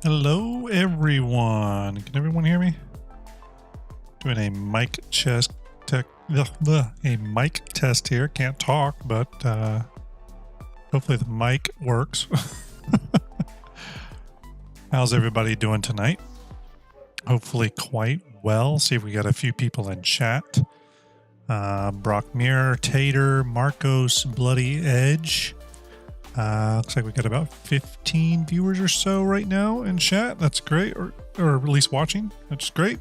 Hello, everyone. Can everyone hear me? Doing a mic test. A mic test here. Can't talk, but hopefully the mic works. How's everybody doing tonight? Hopefully quite well. See if we got a few people in chat. Brock Mirror, Tater, Marcos, Bloody Edge. Looks like we got about 15 viewers or so right now in chat. That's great, or at least watching. That's great.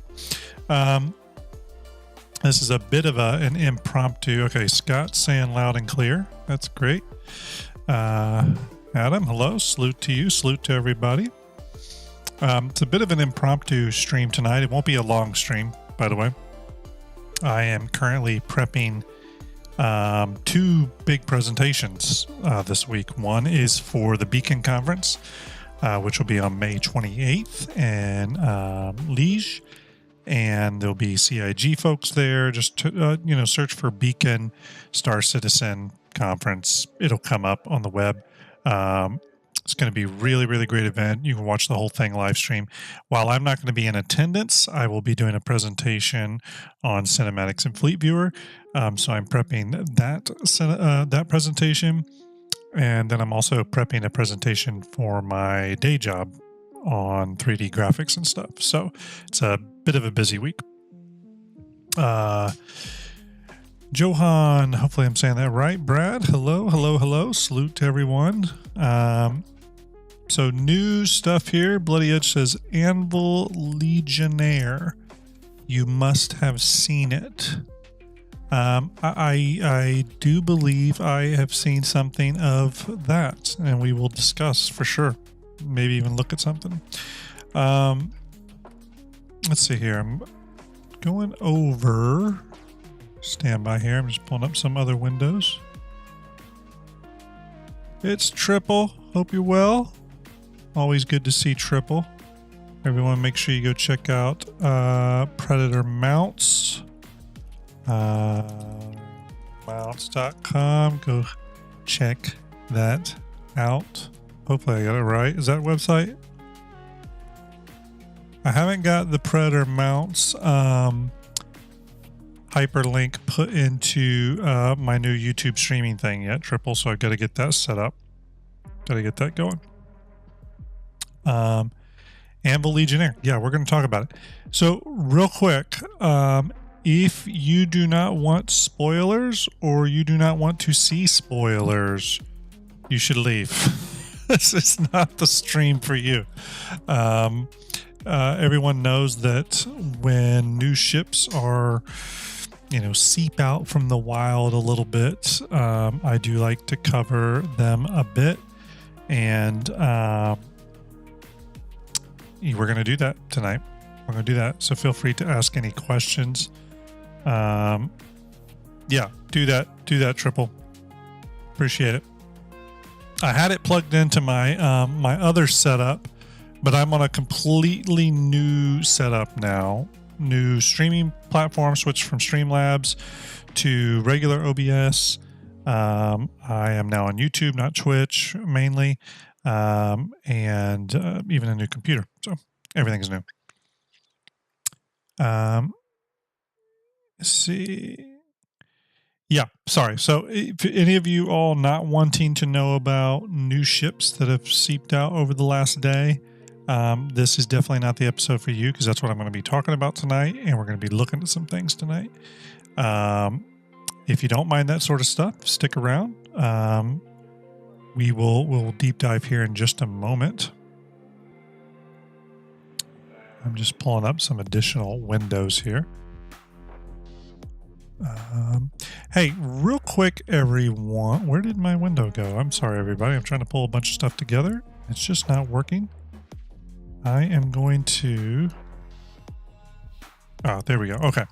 This is a bit of an impromptu. Okay, Scott's saying loud and clear. That's great. Adam, hello. Salute to you. Salute to everybody. It's a bit of an impromptu stream tonight. It won't be a long stream, by the way. I am currently prepping two big presentations this week. One is for the Beacon Conference, which will be on May 28th in Liège, and there'll be CIG folks there. Just to, search for Beacon Star Citizen Conference. It'll come up on the web. It's going to be a really, really great event. You can watch the whole thing live stream. While I'm not going to be in attendance, I will be doing a presentation on cinematics and Fleet Viewer. So I'm prepping that presentation, and then I'm also prepping a presentation for my day job on 3D graphics and stuff. So it's a bit of a busy week. Johan, hopefully I'm saying that right. Brad, hello. Salute to everyone. So new stuff here. Bloody Edge says Anvil Legionnaire. You must have seen it. I do believe I have seen something of that, and we will discuss for sure. Maybe even look at something. Let's see here. I'm going over. Stand by here. I'm just pulling up some other windows. It's Triple. Hope you're well. Always good to see Triple. Everyone, make sure you go check out Predator Mounts. Mounts.com. Go check that out. Hopefully I got it right. Is that a website? I haven't got the Predator Mounts hyperlink put into my new YouTube streaming thing yet, Triple, so I've got to get that set up. Got to get that going. Anvil Legionnaire. Yeah, we're going to talk about it. So real quick, if you do not want spoilers or you do not want to see spoilers, you should leave. This is not the stream for you. Everyone knows that when new ships are, seep out from the wild a little bit, I do like to cover them a bit. And we're going to do that tonight. We're going to do that. So feel free to ask any questions. Yeah, do that. Do that, Triple. Appreciate it. I had it plugged into my my other setup, but I'm on a completely new setup now. New streaming platform, switched from Streamlabs to regular OBS. I am now on YouTube, not Twitch mainly, and even a new computer. So everything's new. Let's see. Yeah, sorry. So if any of you all not wanting to know about new ships that have seeped out over the last day, this is definitely not the episode for you, because that's what I'm going to be talking about tonight, and we're going to be looking at some things tonight. If you don't mind that sort of stuff, stick around. We'll deep dive here in just a moment. I'm just pulling up some additional windows here. Hey, real quick, everyone. Where did my window go? I'm sorry, everybody. I'm trying to pull a bunch of stuff together. It's just not working. I am going to... Oh, there we go. Okay.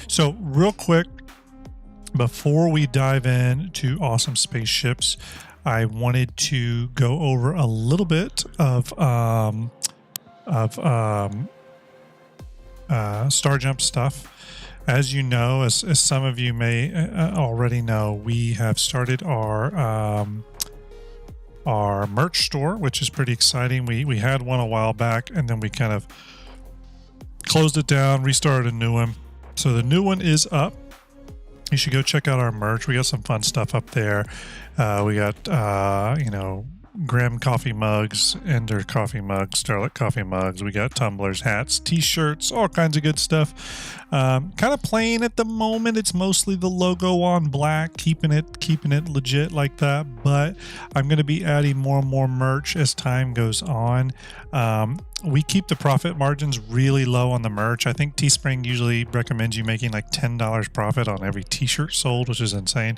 So real quick, before we dive into awesome spaceships, I wanted to go over a little bit of STARJUMP stuff. As you know, as some of you may already know, we have started our our merch store, which is pretty exciting. We had one a while back, and then we kind of closed it down, restarted a new one. So the new one is up. You should go check out our merch. We got some fun stuff up there. We got, you know, Graham coffee mugs, Ender coffee mugs, Starlet coffee mugs. We got tumblers, hats, t-shirts, all kinds of good stuff. Kind of plain at the moment. It's mostly the logo on black, keeping it legit like that. But I'm going to be adding more and more merch as time goes on. We keep the profit margins really low on the merch. I think Teespring usually recommends you making like $10 profit on every t-shirt sold, which is insane.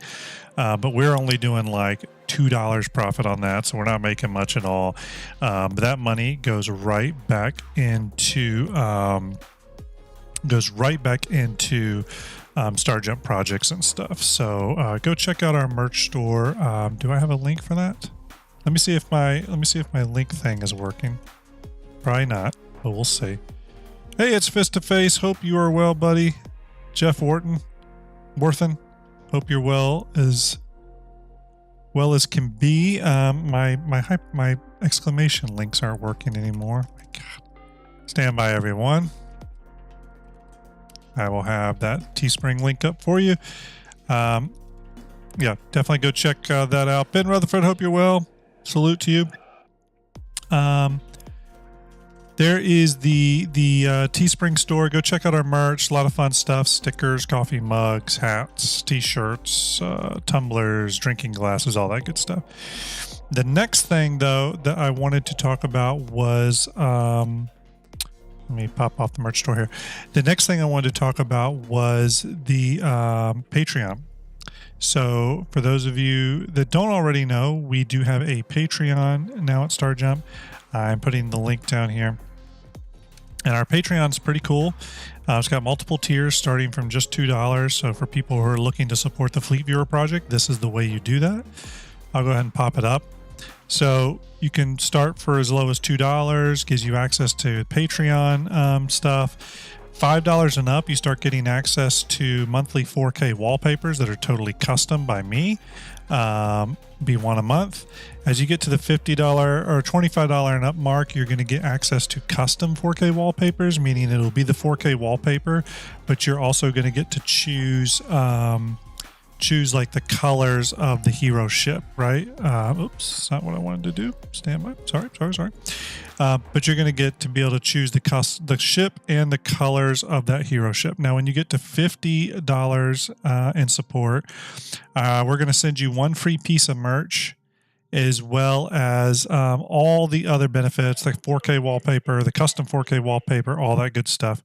But we're only doing like $2 profit on that, so we're not making much at all. But that money goes right back into STARJUMP projects and stuff. So go check out our merch store. Do I have a link for that? Let me see if my link thing is working. Probably not, but we'll see. Hey, it's Fist to Face. Hope you are well, buddy. Jeff Worthen. Hope you're well as can be. My exclamation links aren't working anymore. My God. Stand by, everyone. I will have that Teespring link up for you. Yeah, definitely go check that out. Ben Rutherford, hope you're well. Salute to you. There is the Teespring store. Go check out our merch. A lot of fun stuff: stickers, coffee mugs, hats, t-shirts, tumblers, drinking glasses, all that good stuff. The next thing, though, that I wanted to talk about was let me pop off the merch store here. The next thing I wanted to talk about was the Patreon. So for those of you that don't already know, we do have a Patreon now at STARJUMP. I'm putting the link down here. And our Patreon's pretty cool. It's got multiple tiers starting from just $2. So for people who are looking to support the Fleet Viewer project, this is the way you do that. I'll go ahead and pop it up. So you can start for as low as $2, gives you access to Patreon stuff. $5 and up, you start getting access to monthly 4K wallpapers that are totally custom by me. Be one a month. As you get to the $50 or $25 and up mark, you're going to get access to custom 4K wallpapers, meaning it'll be the 4K wallpaper, but you're also going to get to choose like the colors of the hero ship, right? Oops, that's not what I wanted to do. Stand by. Sorry. But you're going to get to be able to choose the ship and the colors of that hero ship. Now, when you get to $50 in support, we're going to send you one free piece of merch, as well as all the other benefits, like 4K wallpaper, the custom 4K wallpaper, all that good stuff.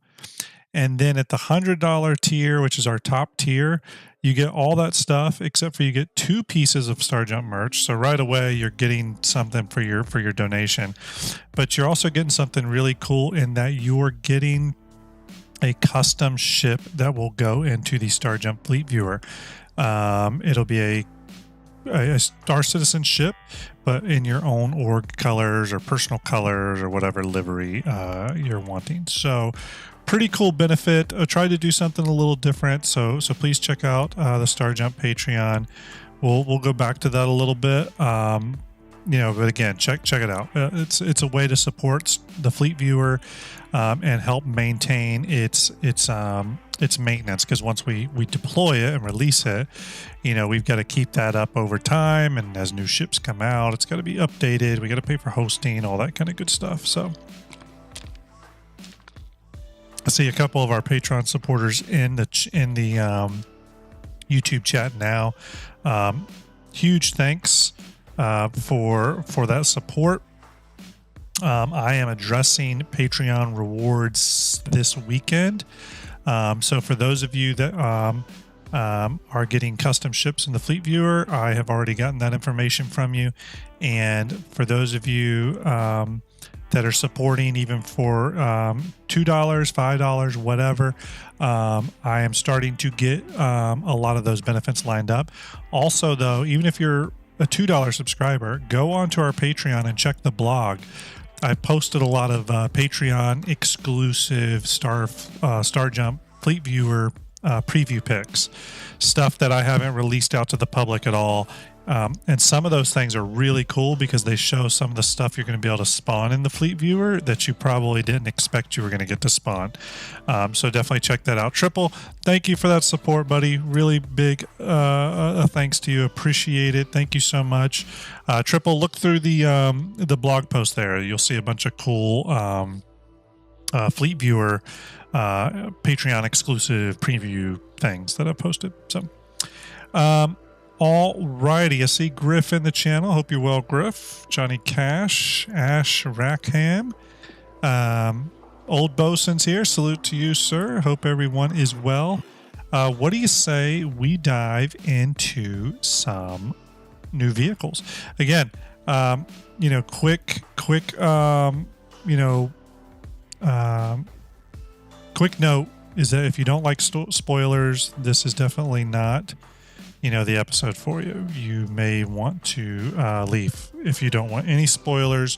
And then at the $100 tier, which is our top tier, you get all that stuff, except for you get 2 pieces of STARJUMP merch. So right away, you're getting something for your donation. But you're also getting something really cool in that you're getting a custom ship that will go into the STARJUMP Fleet Viewer. It'll be a Star Citizen ship, but in your own org colors or personal colors or whatever livery you're wanting. So pretty cool benefit. I tried to do something a little different, so please check out the STARJUMP Patreon. We'll go back to that a little bit. But again, check it out. It's a way to support the Fleet Viewer and help maintain its maintenance, because once we deploy it and release it, we've got to keep that up over time, and as new ships come out, it's got to be updated. We got to pay for hosting, all that kind of good stuff. So I see a couple of our Patreon supporters in the YouTube chat now. Huge thanks for that support. I am addressing Patreon rewards this weekend. So for those of you that are getting custom ships in the Fleet Viewer, I have already gotten that information from you. And for those of you that are supporting even for $2, $5, whatever, I am starting to get a lot of those benefits lined up. Also, though, even if you're a $2 subscriber, go onto our Patreon and check the blog. I've posted a lot of Patreon exclusive STARJUMP Fleet Viewer preview pics, stuff that I haven't released out to the public at all. And some of those things are really cool because they show some of the stuff you're going to be able to spawn in the Fleet Viewer that you probably didn't expect you were going to get to spawn. So definitely check that out. Triple, thank you for that support, buddy. Really big thanks to you. Appreciate it. Thank you so much. Triple, look through the blog post there. You'll see a bunch of cool Fleet Viewer Patreon exclusive preview things that I posted. So alrighty, I see Griff in the channel. Hope you're well, Griff. Johnny Cash, Ash Rackham, Old Bosun's here. Salute to you, sir. Hope everyone is well. What do you say we dive into some new vehicles? Again, quick note is that if you don't like spoilers, this is definitely not the episode for you. You may want to leave if you don't want any spoilers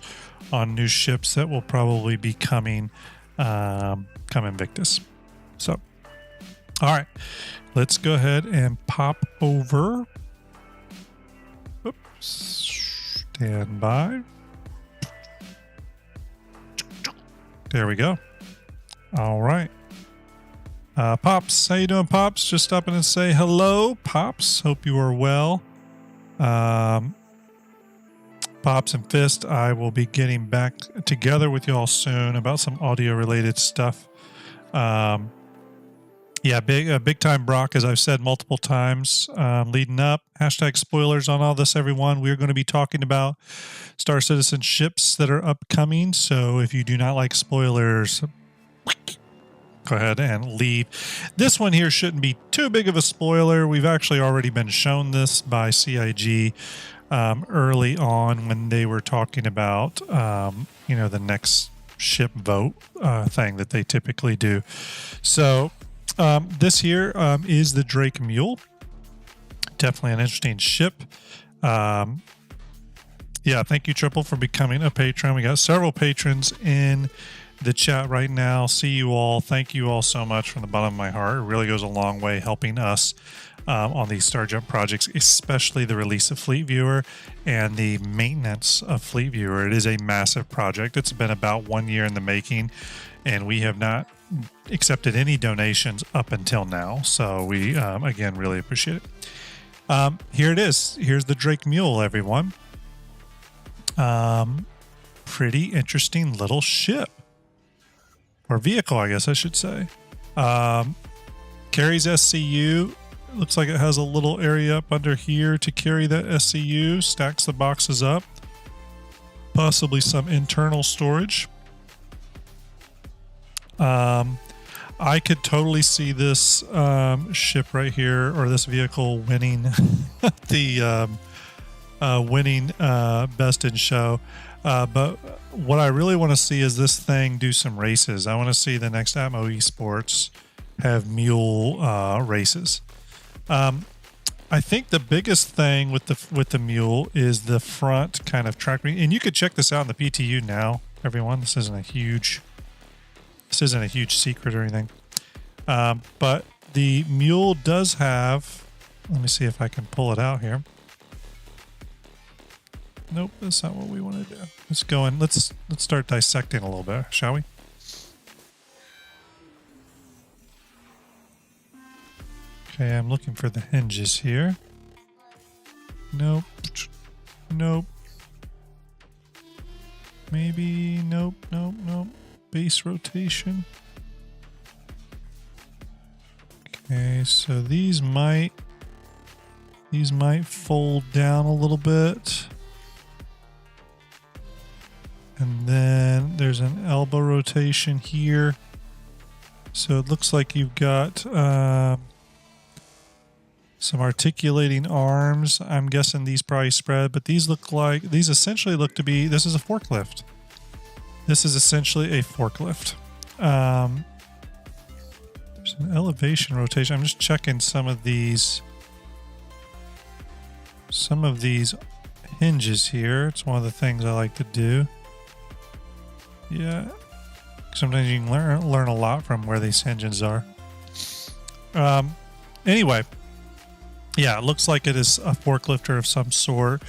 on new ships that will probably be coming Invictus. So, all right, let's go ahead and pop over. Oops, stand by. There we go. All right. Pops, how you doing, Pops? Just stopping and say hello, Pops. Hope you are well. Pops and Fist, I will be getting back together with y'all soon about some audio-related stuff. Big time Brock, as I've said multiple times, leading up. Hashtag spoilers on all this, everyone. We're going to be talking about Star Citizen ships that are upcoming. So if you do not like spoilers, go ahead and leave. This one here shouldn't be too big of a spoiler. We've actually already been shown this by CIG early on when they were talking about, the next ship vote thing that they typically do. So this here is the Drake Mule. Definitely an interesting ship. Thank you, Triple, for becoming a patron. We got several patrons in the chat right now. See you all. Thank you all so much from the bottom of my heart. It really goes a long way helping us on these STARJUMP projects, especially the release of Fleet Viewer and the maintenance of Fleet Viewer. It is a massive project. It's been about 1 year in the making, and we have not accepted any donations up until now. So we, again, really appreciate it. Here it is. Here's the Drake Mule, everyone. Pretty interesting little ship. Or vehicle, I guess I should say. Carries SCU. Looks like it has a little area up under here to carry that SCU. Stacks the boxes up. Possibly some internal storage. I could totally see this ship right here, or this vehicle winning the Best in Show. But what I really want to see is this thing do some races. I want to see the next Atmo Esports have Mule races. I think the biggest thing with the Mule is the front kind of track. And you could check this out in the PTU now, everyone. This isn't a huge secret or anything. But the Mule does have, let me see if I can pull it out here. Nope, that's not what we want to do. Let's go in. Let's start dissecting a little bit, shall we? Okay, I'm looking for the hinges here. Nope. Nope. Maybe, nope. Base rotation. Okay, so these might fold down a little bit. And then there's an elbow rotation here. So it looks like you've got some articulating arms. I'm guessing these probably spread, but these essentially look to be, this is a forklift. This is essentially a forklift. There's an elevation rotation. I'm just checking some of these hinges here. It's one of the things I like to do. Yeah. Sometimes you can learn a lot from where these hinges are. Anyway, Yeah, it looks like it is a forklifter of some sort.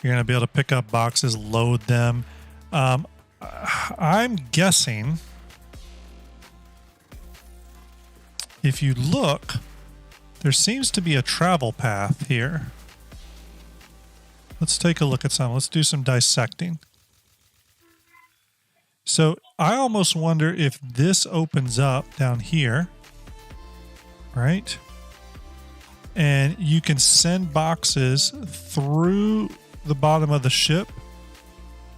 You're going to be able to pick up boxes, load them. I'm guessing if you look, there seems to be a travel path here. Let's take a look at some. Let's do some dissecting. So I almost wonder if this opens up down here, right? And you can send boxes through the bottom of the ship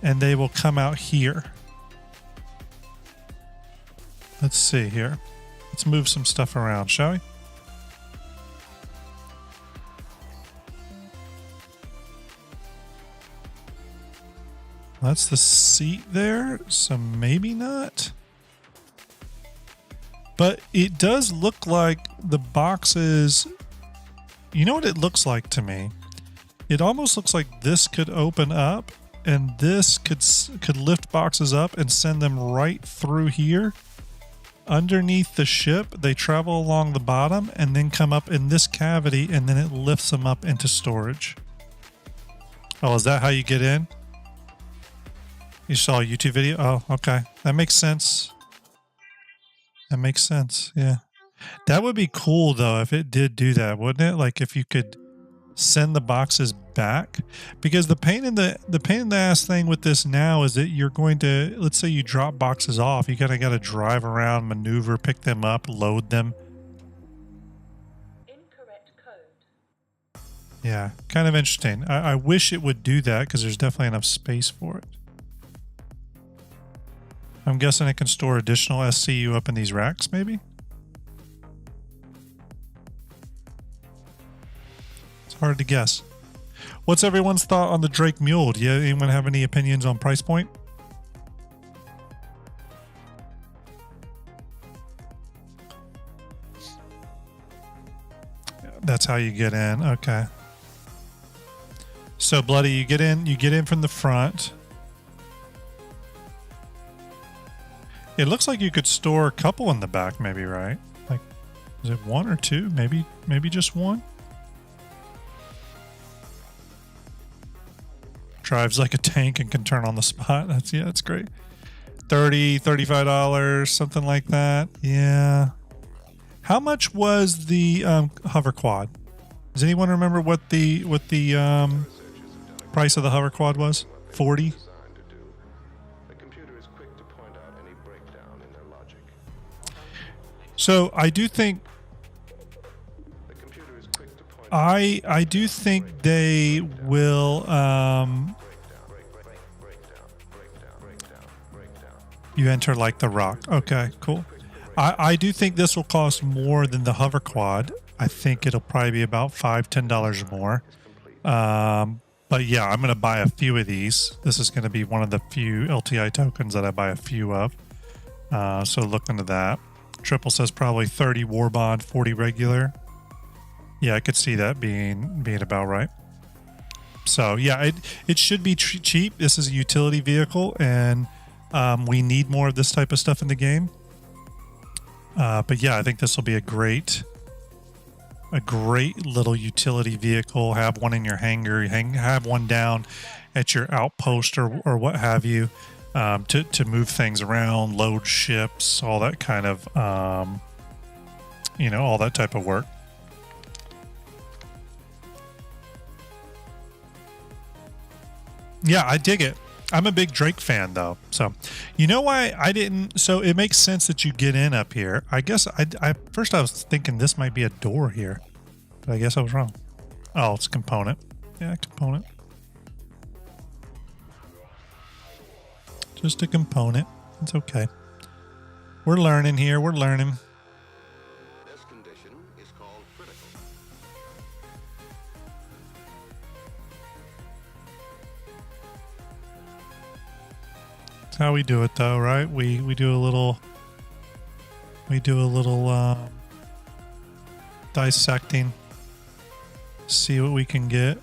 and they will come out here. Let's see here. Let's move some stuff around, shall we? That's the seat there, so maybe not. But it does look like the boxes, you know what it looks like to me? It almost looks like this could open up and this could lift boxes up and send them right through here. Underneath the ship, they travel along the bottom and then come up in this cavity and then it lifts them up into storage. Oh, is that how you get in? You saw a YouTube video? Oh, okay. That makes sense. That makes sense. Yeah. That would be cool though if it did do that, wouldn't it? Like if you could send the boxes back, because the pain in the ass thing with this now is that you're going to, let's say you drop boxes off, you got to drive around, maneuver, pick them up, load them. Incorrect code. Yeah, kind of interesting. I wish it would do that because there's definitely enough space for it. I'm guessing it can store additional SCU up in these racks, maybe? It's hard to guess. What's everyone's thought on the Drake Mule? Do anyone have any opinions on price point? That's how you get in. Okay. So Bloody, you get in from the front. It looks like you could store a couple in the back, maybe, right? Like, is it one or two? Maybe just one? Drives like a tank and can turn on the spot. That's great. $30, $35, something like that. Yeah. How much was the hover quad? Does anyone remember what the price of the hover quad was? 40? So I do think I do think they will you enter like the rock. Okay, cool. I do think this will cost more than the hover quad. I think it'll probably be about $5-10 more. But yeah, I'm going to buy a few of these. This is going to be one of the few LTI tokens that I buy a few of. So look into that. Triple says probably 30 war bond, 40 regular. Yeah, I could see that being about right. So yeah, it should be cheap. This is a utility vehicle, and we need more of this type of stuff in the game. But yeah, I think this will be a great little utility vehicle. Have one in your hangar, have one down at your outpost or what have you, to move things around, load ships, all that kind of, all that type of work. Yeah, I dig it. I'm a big Drake fan though. So, you know why I didn't? So it makes sense that you get in up here. I guess first I was thinking this might be a door here, but I guess I was wrong. Oh, it's a component. Yeah, component. Just a component. It's okay. We're learning here. We're learning. This condition is called critical. That's how we do it, though, right? We do a little dissecting. See what we can get.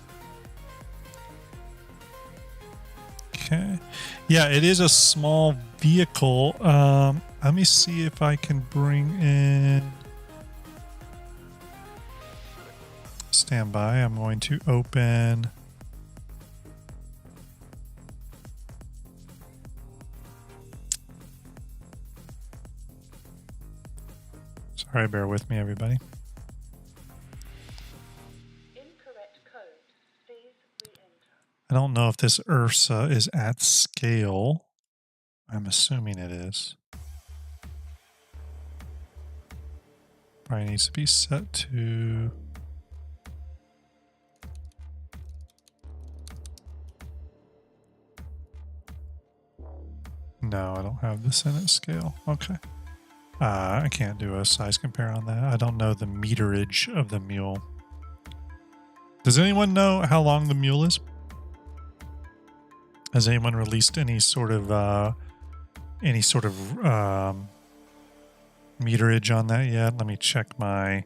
Okay. Yeah, it is a small vehicle. Let me see if I can bring in... Let's stand by. I'm going to open. Sorry, bear with me, everybody. Incorrect code. Please re-enter. I don't know if this Ursa is at scale. I'm assuming it is. Probably needs to be set to... No, I don't have this in at scale. Okay. I can't do a size compare on that. I don't know the meterage of the mule. Does anyone know how long the mule is? Has anyone released any sort of meterage on that yet? Let me check my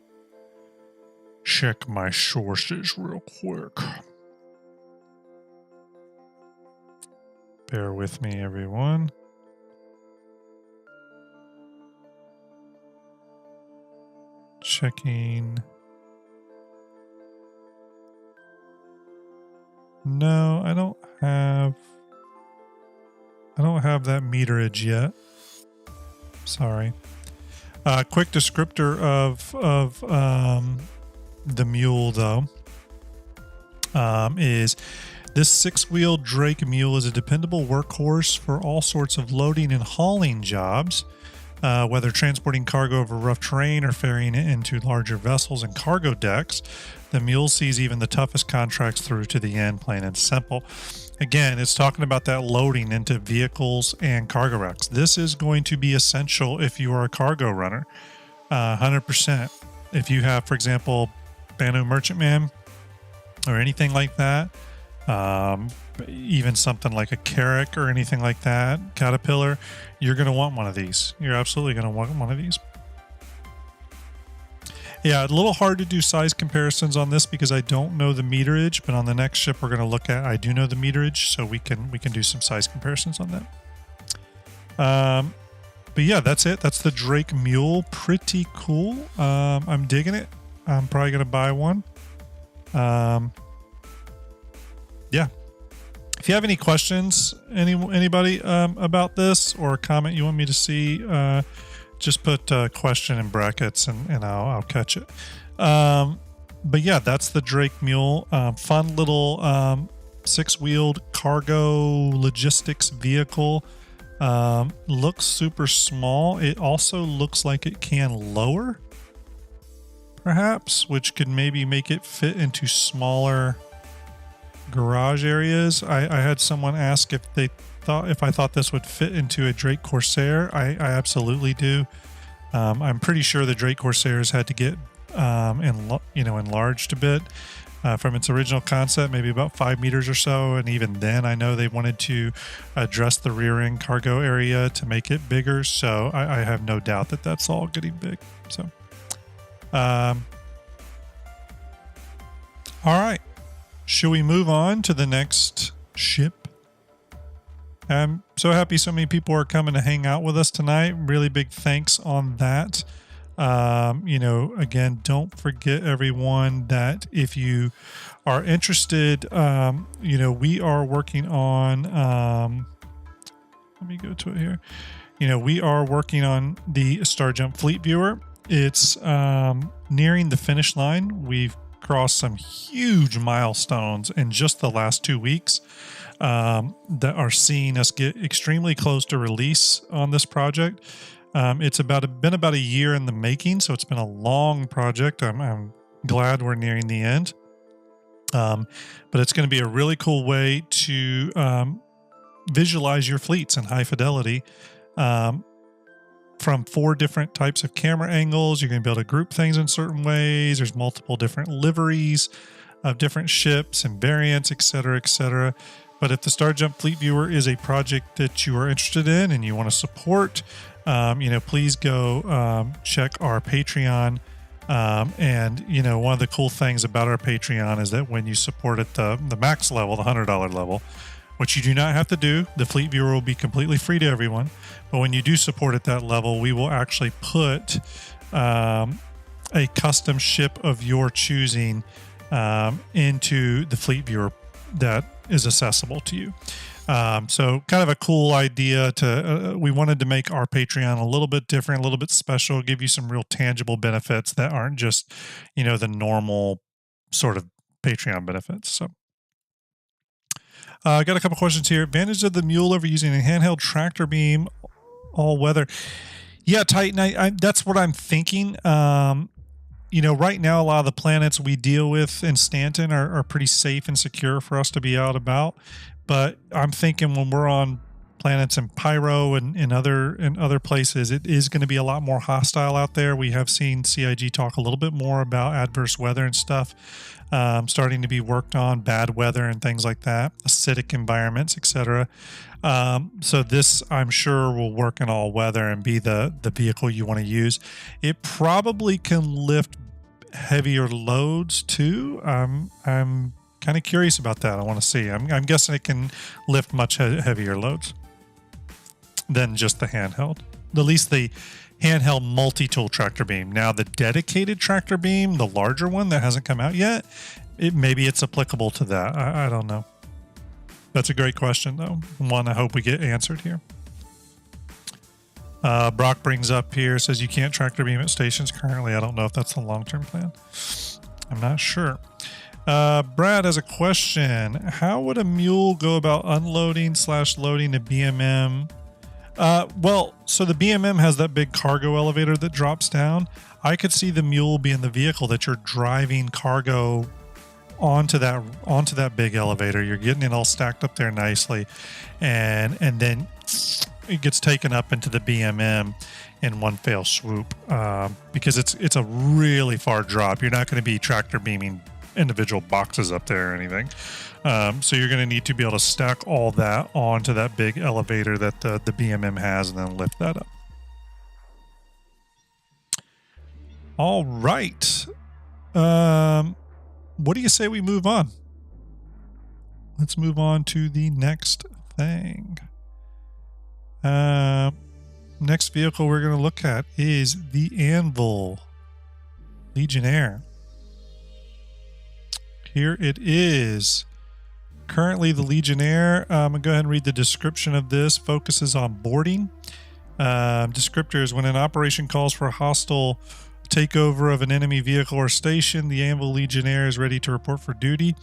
sources real quick. Bear with me, everyone. Checking. No, I don't have that meterage yet. Sorry. Quick descriptor of the Mule, though, is this six-wheeled Drake Mule is a dependable workhorse for all sorts of loading and hauling jobs, whether transporting cargo over rough terrain or ferrying it into larger vessels and cargo decks. The Mule sees even the toughest contracts through to the end, plain and simple. Again, it's talking about that loading into vehicles and cargo racks. This is going to be essential if you are a cargo runner, 100%. If you have, for example, Banu Merchantman or anything like that, even something like a Carrack or anything like that, Caterpillar, you're going to want one of these. You're absolutely going to want one of these. Yeah, a little hard to do size comparisons on this because I don't know the meterage, but on the next ship we're going to look at, I do know the meterage, so we can do some size comparisons on that. But yeah, that's it. That's the Drake Mule. Pretty cool. I'm digging it. I'm probably going to buy one. Yeah. If you have any questions, anybody about this, or a comment you want me to see, just put question in brackets and I'll catch it. But yeah, that's the Drake Mule. Fun little six-wheeled cargo logistics vehicle. Looks super small. It also looks like it can lower, perhaps, which could maybe make it fit into smaller garage areas. I had someone ask if I thought this would fit into a Drake Corsair. I absolutely do. I'm pretty sure the Drake Corsairs had to get enlarged a bit from its original concept, maybe about 5 meters or so. And even then, I know they wanted to address the rear end cargo area to make it bigger. So I have no doubt that that's all getting big. So, all right. Should we move on to the next ship? I'm so happy so many people are coming to hang out with us tonight. Really big thanks on that. Again, don't forget, everyone, that if you are interested, we are working on, let me go to it here. We are working on the STARJUMP Fleet Viewer. It's nearing the finish line. We've crossed some huge milestones in just the last 2 weeks that are seeing us get extremely close to release on this project. It's been about a year in the making, so it's been a long project. I'm glad we're nearing the end. But it's going to be a really cool way to visualize your fleets in high fidelity from 4 different types of camera angles. You're going to be able to group things in certain ways. There's multiple different liveries of different ships and variants, etc., etc. But if the STARJUMP Fleet Viewer is a project that you are interested in and you want to support, please go check our Patreon. And one of the cool things about our Patreon is that when you support at the max level, the $100 level, which you do not have to do, the Fleet Viewer will be completely free to everyone. But when you do support at that level, we will actually put a custom ship of your choosing into the fleet viewer that is accessible to you. So kind of a cool idea to, we wanted to make our Patreon a little bit different, a little bit special, give you some real tangible benefits that aren't just, the normal sort of Patreon benefits. So I got a couple questions here. Advantage of the Mule over using a handheld tractor beam all weather. Yeah, Titan, I that's what I'm thinking. Right now, a lot of the planets we deal with in Stanton are pretty safe and secure for us to be out about. But I'm thinking when we're on planets in Pyro and in other places, it is going to be a lot more hostile out there. We have seen CIG talk a little bit more about adverse weather and stuff starting to be worked on, bad weather and things like that, acidic environments, etc. So this, I'm sure, will work in all weather and be the vehicle you want to use. It probably can lift heavier loads too. I'm kind of curious about that. I want to see. I'm guessing it can lift much heavier loads than just the handheld. At least the handheld multi-tool tractor beam. Now the dedicated tractor beam, the larger one that hasn't come out yet, maybe it's applicable to that. I don't know. That's a great question though. One I hope we get answered here. Brock brings up here, says you can't tractor beam at stations currently. I don't know if that's the long-term plan. I'm not sure. Brad has a question. How would a Mule go about unloading/loading a BMM? Well, so the BMM has that big cargo elevator that drops down. I could see the Mule being the vehicle that you're driving cargo onto that big elevator. You're getting it all stacked up there nicely, and then it gets taken up into the BMM in one fell swoop, because it's a really far drop. You're not going to be tractor beaming individual boxes up there or anything. So you're going to need to be able to stack all that onto that big elevator that the BMM has and then lift that up. All right. What do you say we move on? Let's move on to the next thing. Next vehicle we're going to look at is the Anvil Legionnaire. Here it is. Currently, the Legionnaire, I'm going to go ahead and read the description of this. Focuses on boarding. Descriptors: when an operation calls for a hostile takeover of an enemy vehicle or station, the Anvil Legionnaire is ready to report for duty.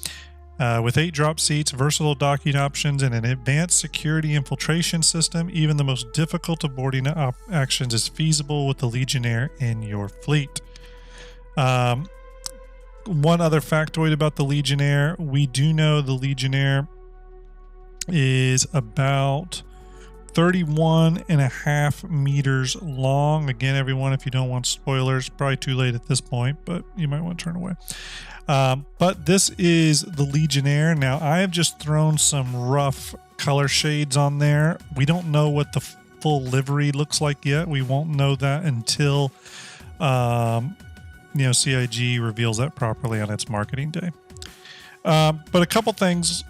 With 8 drop seats, versatile docking options, and an advanced security infiltration system, even the most difficult of boarding actions is feasible with the Legionnaire in your fleet. One other factoid about the Legionnaire: we do know the Legionnaire is about 31.5 meters long. Again, everyone, if you don't want spoilers, probably too late at this point, but you might want to turn away. But this is the Legionnaire. Now, I have just thrown some rough color shades on there. We don't know what the full livery looks like yet. We won't know that until CIG reveals that properly on its marketing day. But a couple things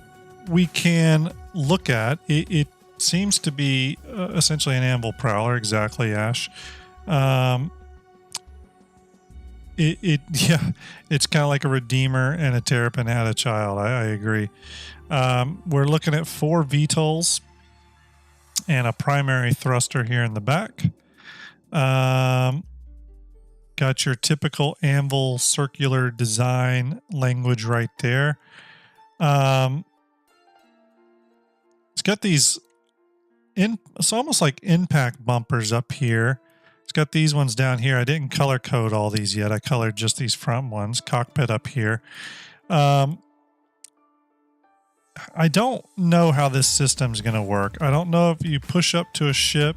we can look at. It seems to be essentially an Anvil Prowler, exactly, Ash. It's kind of like a Redeemer and a Terrapin had a child. I agree. We're looking at 4 VTOLs and a primary thruster here in the back. Got your typical Anvil circular design language right there. It's got these it's almost like impact bumpers up here. It's got these ones down here. I didn't color code all these yet. I colored just these front ones. Cockpit up here. I don't know how this system's going to work. I don't know if you push up to a ship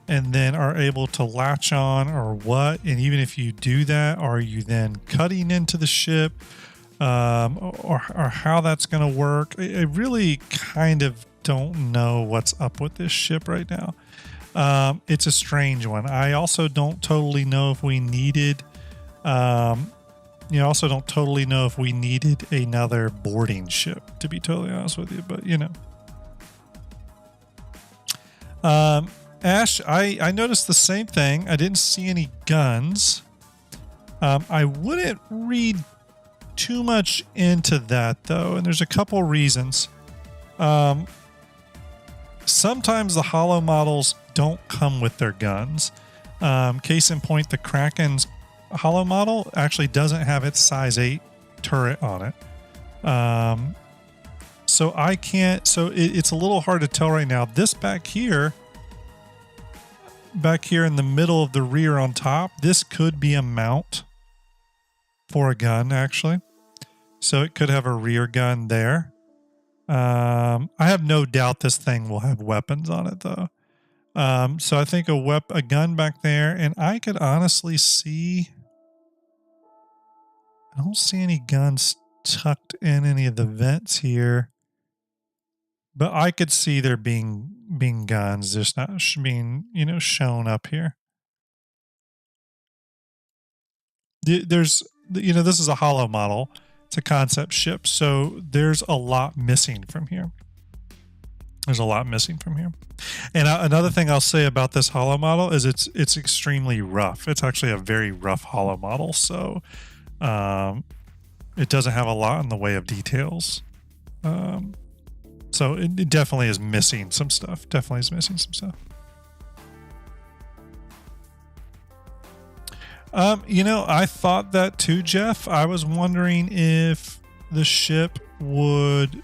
and then are able to latch on or what. And even if you do that, are you then cutting into the ship, or how that's going to work? I really kind of don't know what's up with this ship right now. It's a strange one. I also don't totally know if we needed, also don't totally know if we needed another boarding ship, to be totally honest with you, but Ash, I noticed the same thing. I didn't see any guns. I wouldn't read too much into that though, and there's a couple reasons. Sometimes the hollow models don't come with their guns. Case in point, the Kraken's hollow model actually doesn't have its size 8 turret on it. So I can't, so it's a little hard to tell right now. This back here in the middle of the rear on top, this could be a mount for a gun actually. So it could have a rear gun there. I have no doubt this thing will have weapons on it though. So I think a gun back there, and I could honestly see, I don't see any guns tucked in any of the vents here, but I could see there being guns just not being, shown up here. There's, this is a hollow model. It's a concept ship. So there's a lot missing from here. There's a lot missing from here. And another thing I'll say about this hollow model is it's extremely rough. It's actually a very rough hollow model. So it doesn't have a lot in the way of details. So it definitely is missing some stuff. Definitely is missing some stuff. I thought that too, Jeff. I was wondering if the ship would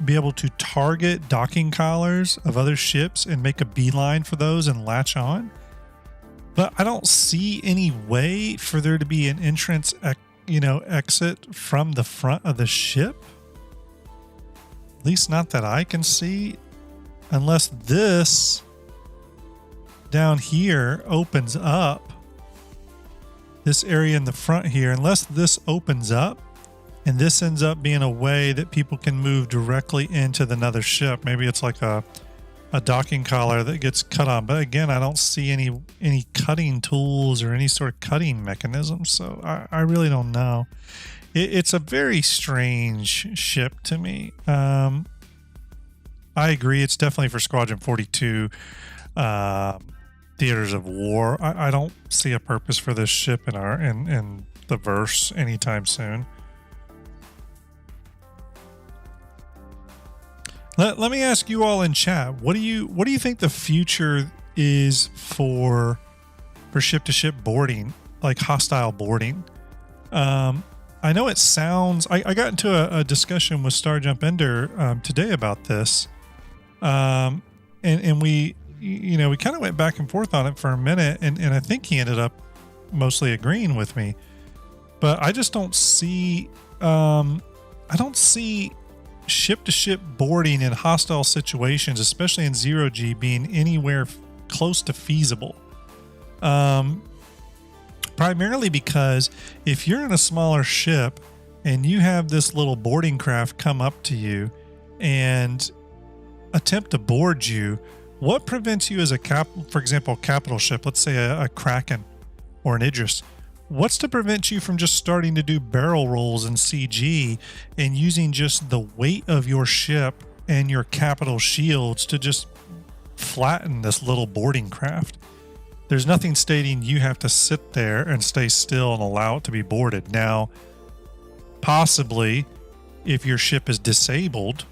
be able to target docking collars of other ships and make a beeline for those and latch on. But I don't see any way for there to be an entrance, exit from the front of the ship. At least not that I can see, unless this down here opens up. This area in the front here, unless this opens up and this ends up being a way that people can move directly into another ship. Maybe it's like a docking collar that gets cut on. But again, I don't see any cutting tools or any sort of cutting mechanism. So I really don't know. It's a very strange ship to me. I agree. It's definitely for Squadron 42. Theaters of war. I don't see a purpose for this ship in the verse anytime soon. Let me ask you all in chat. What do you think the future is for ship to ship boarding, like hostile boarding? I know it sounds. I got into a discussion with STARJUMP Ender today about this, and we. We kind of went back and forth on it for a minute, and I think he ended up mostly agreeing with me. But I just don't see, I don't see ship-to-ship boarding in hostile situations, especially in zero-G, being anywhere close to feasible. Primarily because if you're in a smaller ship and you have this little boarding craft come up to you and attempt to board you, what prevents you as for example, a capital ship, let's say a Kraken or an Idris, what's to prevent you from just starting to do barrel rolls in CG and using just the weight of your ship and your capital shields to just flatten this little boarding craft? There's nothing stating you have to sit there and stay still and allow it to be boarded. Now, possibly, if your ship is disabled,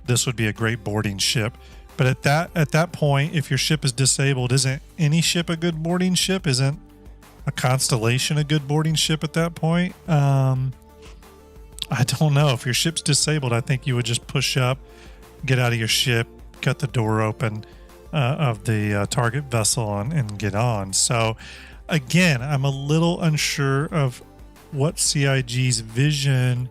this would be a great boarding ship. But at that point, if your ship is disabled, isn't any ship a good boarding ship? Isn't a Constellation a good boarding ship at that point? I don't know. If your ship's disabled, I think you would just push up, get out of your ship, cut the door open of the target vessel and get on. So again, I'm a little unsure of what CIG's vision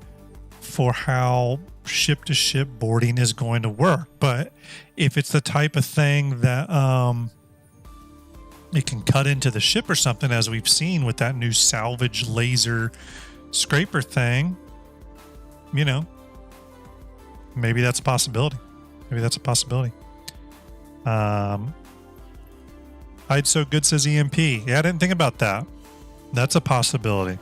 for how ship-to-ship boarding is going to work. But if it's the type of thing that it can cut into the ship or something, as we've seen with that new salvage laser scraper thing, maybe that's a possibility. Hide so good, says EMP. Yeah, I didn't think about that. That's a possibility.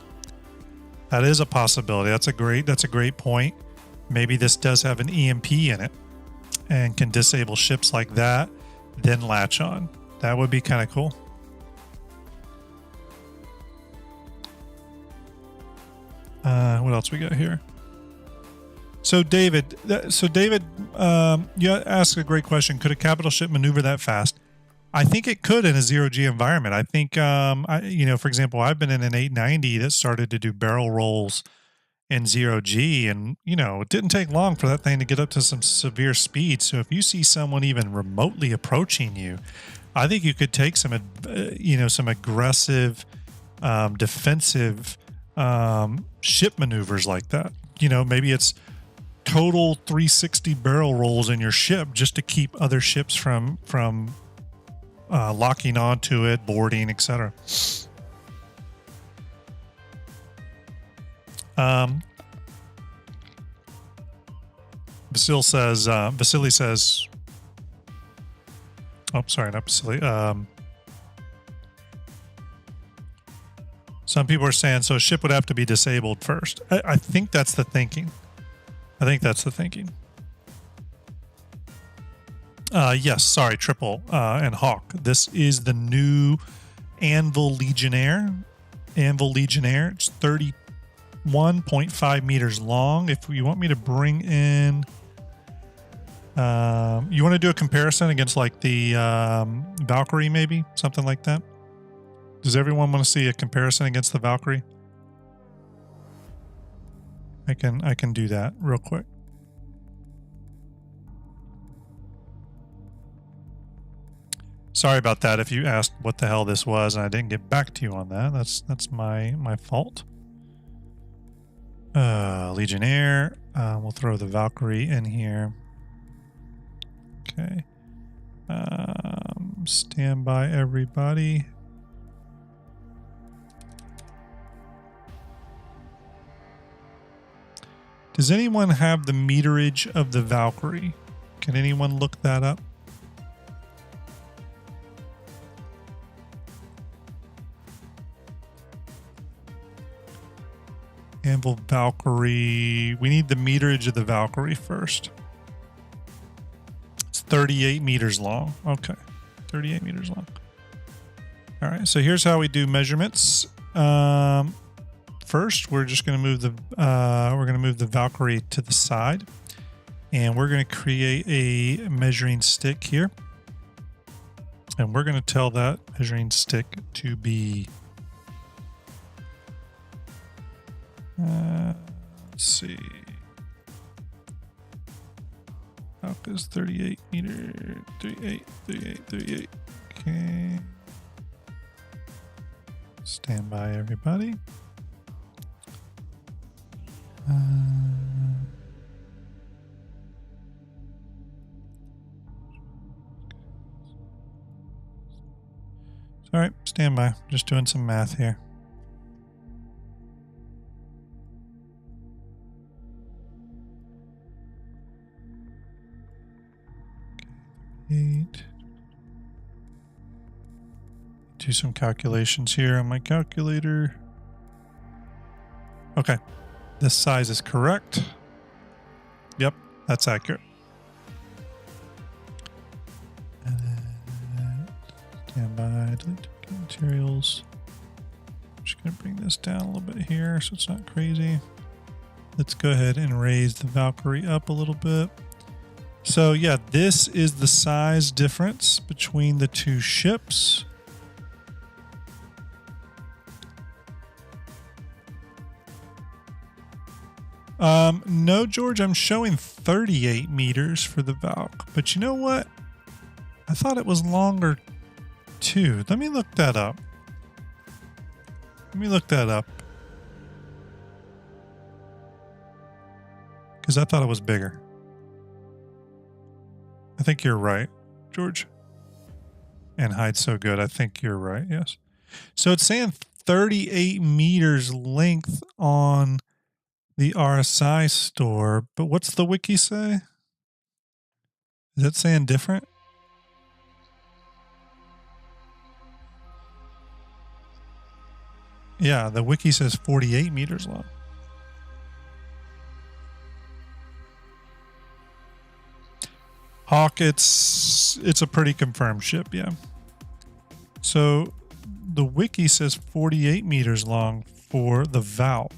That is a possibility. That's a great point. Maybe this does have an EMP in it and can disable ships like that, then latch on. That would be kind of cool. What else we got here? So David, you asked a great question. Could a capital ship maneuver that fast? I think it could in a zero-G environment. I think, for example, I've been in an 890 that started to do barrel rolls in zero-G, and, it didn't take long for that thing to get up to some severe speed. So if you see someone even remotely approaching you, I think you could take some aggressive, defensive ship maneuvers like that. Maybe it's total 360 barrel rolls in your ship just to keep other ships from locking onto it, boarding, etc. Vasily says, oh, sorry, not Vasily. Some people are saying, so a ship would have to be disabled first. I think that's the thinking. Yes, sorry, Triple and Hawk. This is the new Anvil Legionnaire. It's 31.5 meters long. If you want me to bring in... you want to do a comparison against like the Valkyrie, maybe? Something like that? Does everyone want to see a comparison against the Valkyrie? I can do that real quick. Sorry about that if you asked what the hell this was and I didn't get back to you on that. That's my fault. Legionnaire. We'll throw the Valkyrie in here. Okay. Stand by, everybody. Does anyone have the meterage of the Valkyrie? Can anyone look that up? Anvil Valkyrie. We need the meterage of the Valkyrie first. It's 38 meters long. Okay. 38 meters long. All right. So here's how we do measurements. First, we're just going to move the Valkyrie to the side, and we're going to create a measuring stick here, and we're going to tell that measuring stick to be. Let's see. Valky's 38 meter. 38. Okay. Stand by, everybody. All right, stand by. Just doing some math here. Do some calculations here on my calculator. Okay. This size is correct. Yep, that's accurate. Stand by, delete materials. I'm just going to bring this down a little bit here so it's not crazy. Let's go ahead and raise the Valkyrie up a little bit. So yeah, this is the size difference between the two ships. No, George, I'm showing 38 meters for the Valk, but you know what? I thought it was longer too. Let me look that up. Because I thought it was bigger. I think you're right, George. And hide's so good. I think you're right, yes. So it's saying 38 meters length on the RSI store, but what's the wiki say? Is that saying different? Yeah, the wiki says 48 meters long. Hawk, it's a pretty confirmed ship, yeah. So the wiki says 48 meters long for the Valk.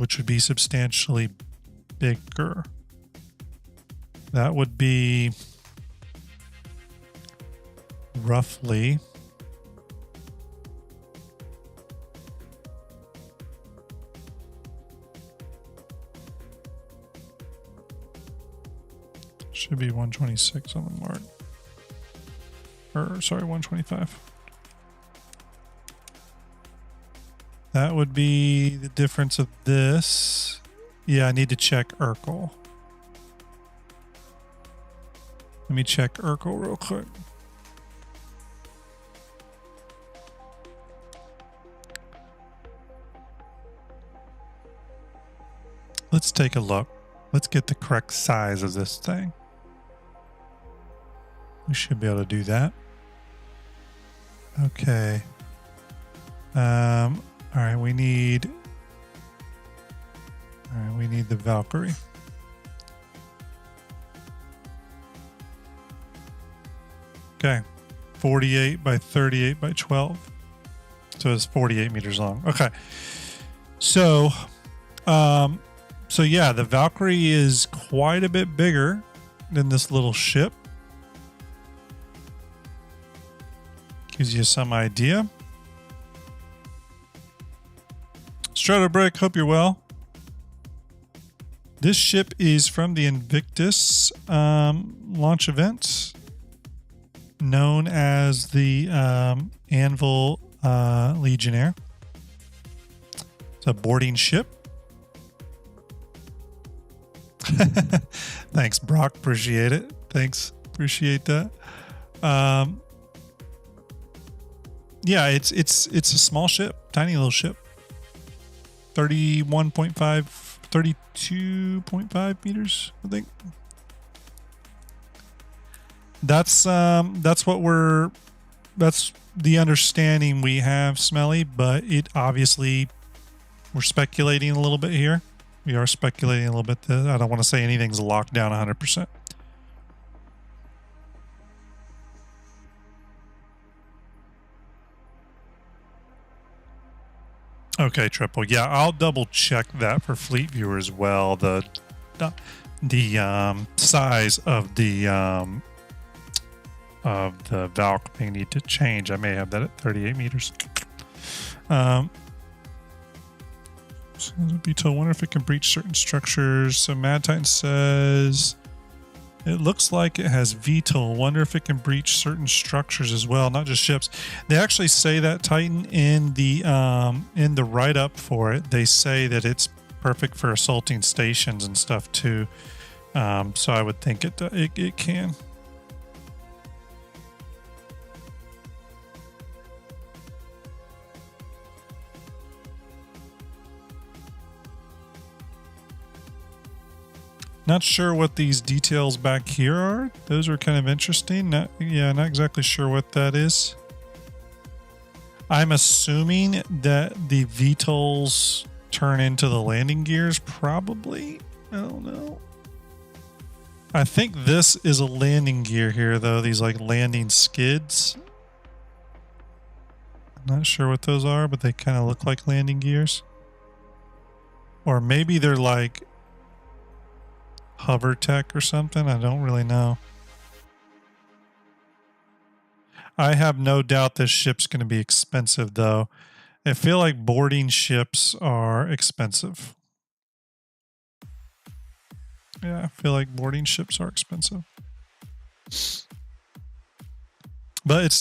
which would be substantially bigger. That would be roughly should be 126 on the mark. Or sorry, 125. That would be the difference of this. Yeah, I need to check Urkel. Let me check Urkel real quick. Let's take a look. Let's get the correct size of this thing. We should be able to do that. Okay. All right, we need the Valkyrie. Okay. 48 by 38 by 12. So it's 48 meters long. Okay. So yeah, the Valkyrie is quite a bit bigger than this little ship. Gives you some idea. Stratobrick, hope you're well. This ship is from the Invictus launch event, known as the Anvil Legionnaire. It's a boarding ship. Thanks, Brock. Appreciate it. Thanks. Appreciate that. Yeah, it's a small ship, tiny little ship. 32.5 meters, I think. That's the understanding we have, Smelly, but it obviously, we're speculating a little bit here. We are speculating a little bit. I don't want to say anything's locked down 100%. Okay, Triple. Yeah, I'll double check that for Fleet Viewer as well. The size of the Valk may need to change. I may have that at 38 meters. Beetle, wonder if it can breach certain structures. So Mad Titan says it looks like it has VTOL. Wonder if it can breach certain structures as well, not just ships. They actually say that, Titan, in the write-up for it. They say that it's perfect for assaulting stations and stuff too. So I would think it can. Not sure what these details back here are. Those are kind of interesting. Not exactly sure what that is. I'm assuming that the VTOLs turn into the landing gears, probably. I don't know. I think this is a landing gear here, though. These like landing skids. I'm not sure what those are, but they kind of look like landing gears. Or maybe they're like hover tech or something. I don't really know. I have no doubt this ship's going to be expensive, though. I feel like boarding ships are expensive. Yeah, I feel like boarding ships are expensive. But it's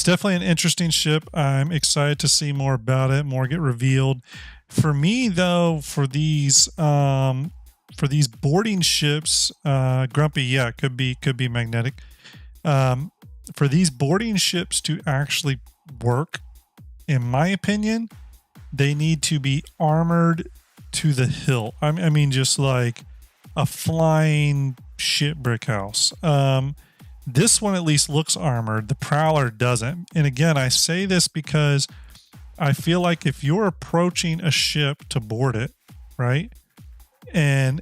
definitely an interesting ship. I'm excited to see more about it, more get revealed. For me, though, for these boarding ships, Grumpy, yeah, could be magnetic. For these boarding ships to actually work, in my opinion, they need to be armored to the hilt. I mean, just like a flying shit brick house. This one at least looks armored. The Prowler doesn't. And again, I say this because I feel like if you're approaching a ship to board it, right, and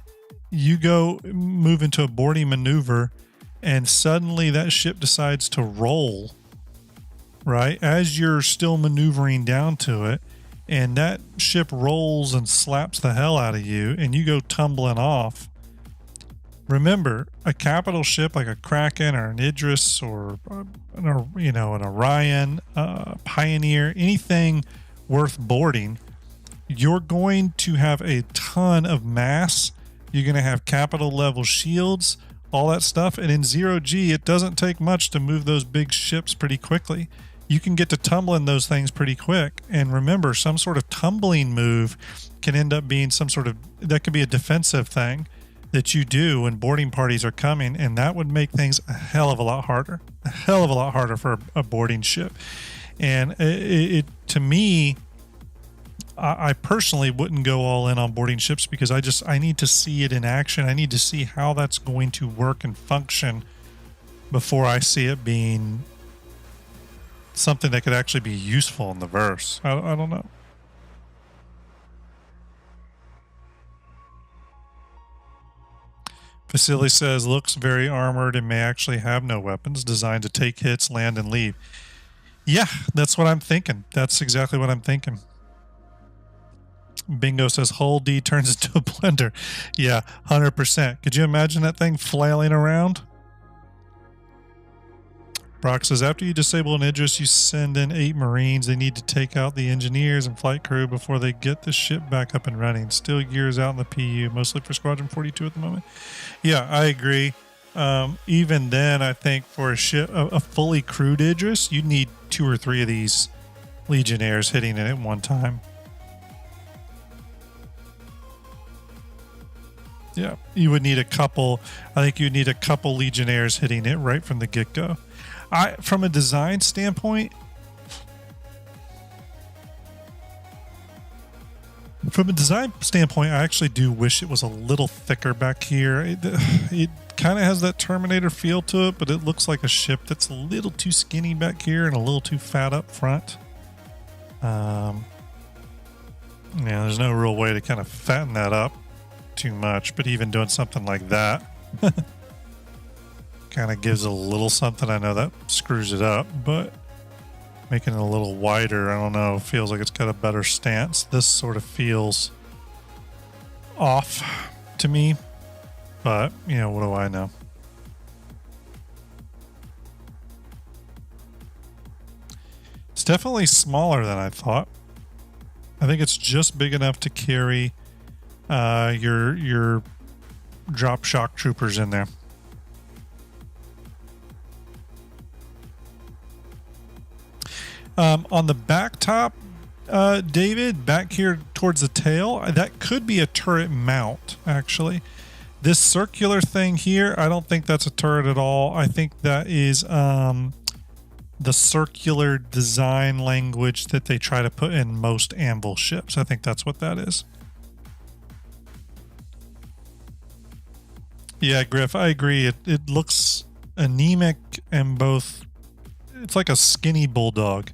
you go move into a boarding maneuver and suddenly that ship decides to roll, right, as you're still maneuvering down to it, and that ship rolls and slaps the hell out of you and you go tumbling off, remember, a capital ship like a Kraken or an Idris or an Orion, Pioneer, anything worth boarding, you're going to have a ton of mass. You're going to have capital level shields, all that stuff. And in 0G, it doesn't take much to move those big ships pretty quickly. You can get to tumbling those things pretty quick. And remember, some sort of tumbling move can end up being that could be a defensive thing that you do when boarding parties are coming. And that would make things a hell of a lot harder for a boarding ship. And to me, I personally wouldn't go all in on boarding ships because I need to see it in action. I need to see how that's going to work and function before I see it being something that could actually be useful in the verse. I don't know. Vasily says, looks very armored and may actually have no weapons, designed to take hits, land, and leave. Yeah, that's what I'm thinking. That's exactly what I'm thinking. Bingo says hull D turns into a blender. Yeah, 100%. Could you imagine that thing flailing around? Brock says, after you disable an Idris, you send in 8 Marines. They need to take out the engineers and flight crew before they get the ship back up and running. Still gears out in the PU, mostly for Squadron 42 at the moment. Yeah, I agree. Even then, I think for a ship, a fully crewed Idris, you need 2 or 3 of these Legionnaires hitting it at one time. Yeah, you would need a couple. I think you need a couple Legionnaires hitting it right from the get-go. From a design standpoint, I actually do wish it was a little thicker back here. It kind of has that Terminator feel to it, but it looks like a ship that's a little too skinny back here and a little too fat up front. Yeah, there's no real way to kind of fatten that up too much, but even doing something like that kind of gives a little something. I know that screws it up, but making it a little wider, I don't know, feels like it's got a better stance. This sort of feels off to me, but what do I know? It's definitely smaller than I thought. I think it's just big enough to carry your drop shock troopers in there. On the back top, David, back here towards the tail, that could be a turret mount, actually. This circular thing here, I don't think that's a turret at all. I think that is the circular design language that they try to put in most Anvil ships. I think that's what that is. Yeah, Griff, I agree. It looks anemic and both. It's like a skinny bulldog.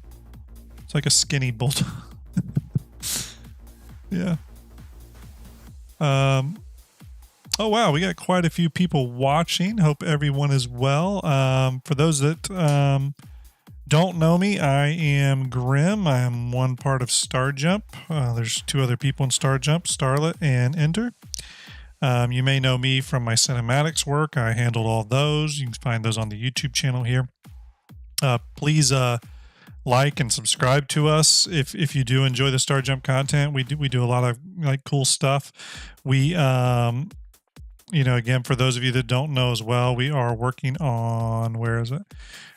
It's like a skinny bulldog. Yeah. Oh, wow. We got quite a few people watching. Hope everyone is well. For those that don't know me, I am Grim. I am one part of STARJUMP. There's 2 other people in STARJUMP, Starlet and Ender. You may know me from my cinematics work. I handled all those. You can find those on the YouTube channel here. Please like and subscribe to us if you do enjoy the STARJUMP content. We do a lot of cool stuff. We again, for those of you that don't know as well, we are working on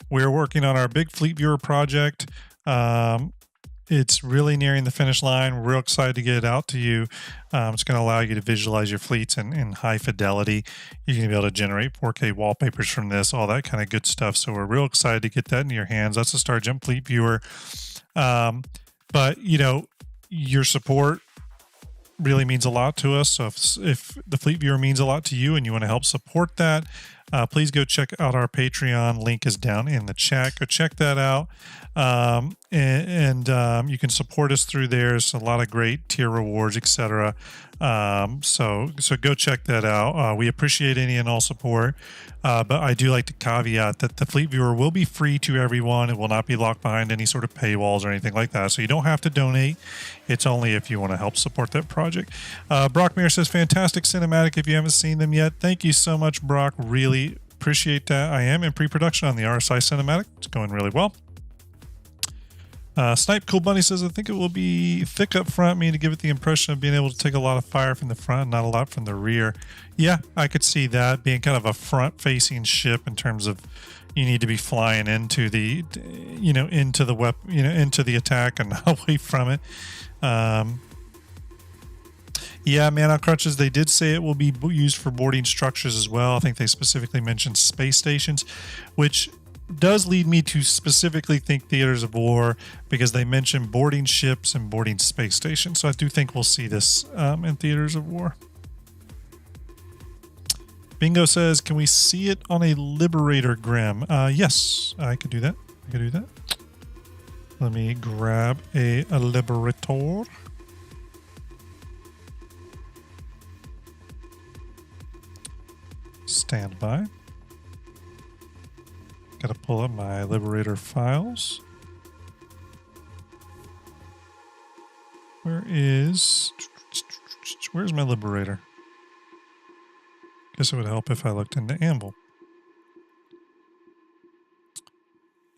we're working on our big fleet viewer project. It's really nearing the finish line. We're real excited to get it out to you. It's going to allow you to visualize your fleets in high fidelity. You're going to be able to generate 4K wallpapers from this, all that kind of good stuff. So we're real excited to get that in your hands. That's the STARJUMP Fleet Viewer. But, your support really means a lot to us. So if the Fleet Viewer means a lot to you and you want to help support that, please go check out our Patreon. Link is down in the chat. Go check that out. You can support us through there. There's a lot of great tier rewards, etc. So go check that out. We appreciate any and all support. But I do like to caveat that the Fleet Viewer will be free to everyone. It will not be locked behind any sort of paywalls or anything like that. So you don't have to donate. It's only if you want to help support that project. Brockmere says, fantastic cinematic if you haven't seen them yet. Thank you so much, Brock. Really appreciate that. I am in pre-production on the RSI cinematic. It's going really well. Snipe Cool Bunny says, I think it will be thick up front, meaning to give it the impression of being able to take a lot of fire from the front, not a lot from the rear. Yeah, I could see that being kind of a front-facing ship in terms of you need to be flying into the, into the weapon, into the attack and away from it. Yeah, Mana Crutches, they did say it will be used for boarding structures as well. I think they specifically mentioned space stations, which does lead me to specifically think theaters of war because they mentioned boarding ships and boarding space stations. So I do think we'll see this in theaters of war. Bingo says, can we see it on a Liberator, Grim? Yes, I could do that. Let me grab a Liberator. Stand by. Got to pull up my Liberator files. Where's my Liberator? Guess it would help if I looked into Anvil.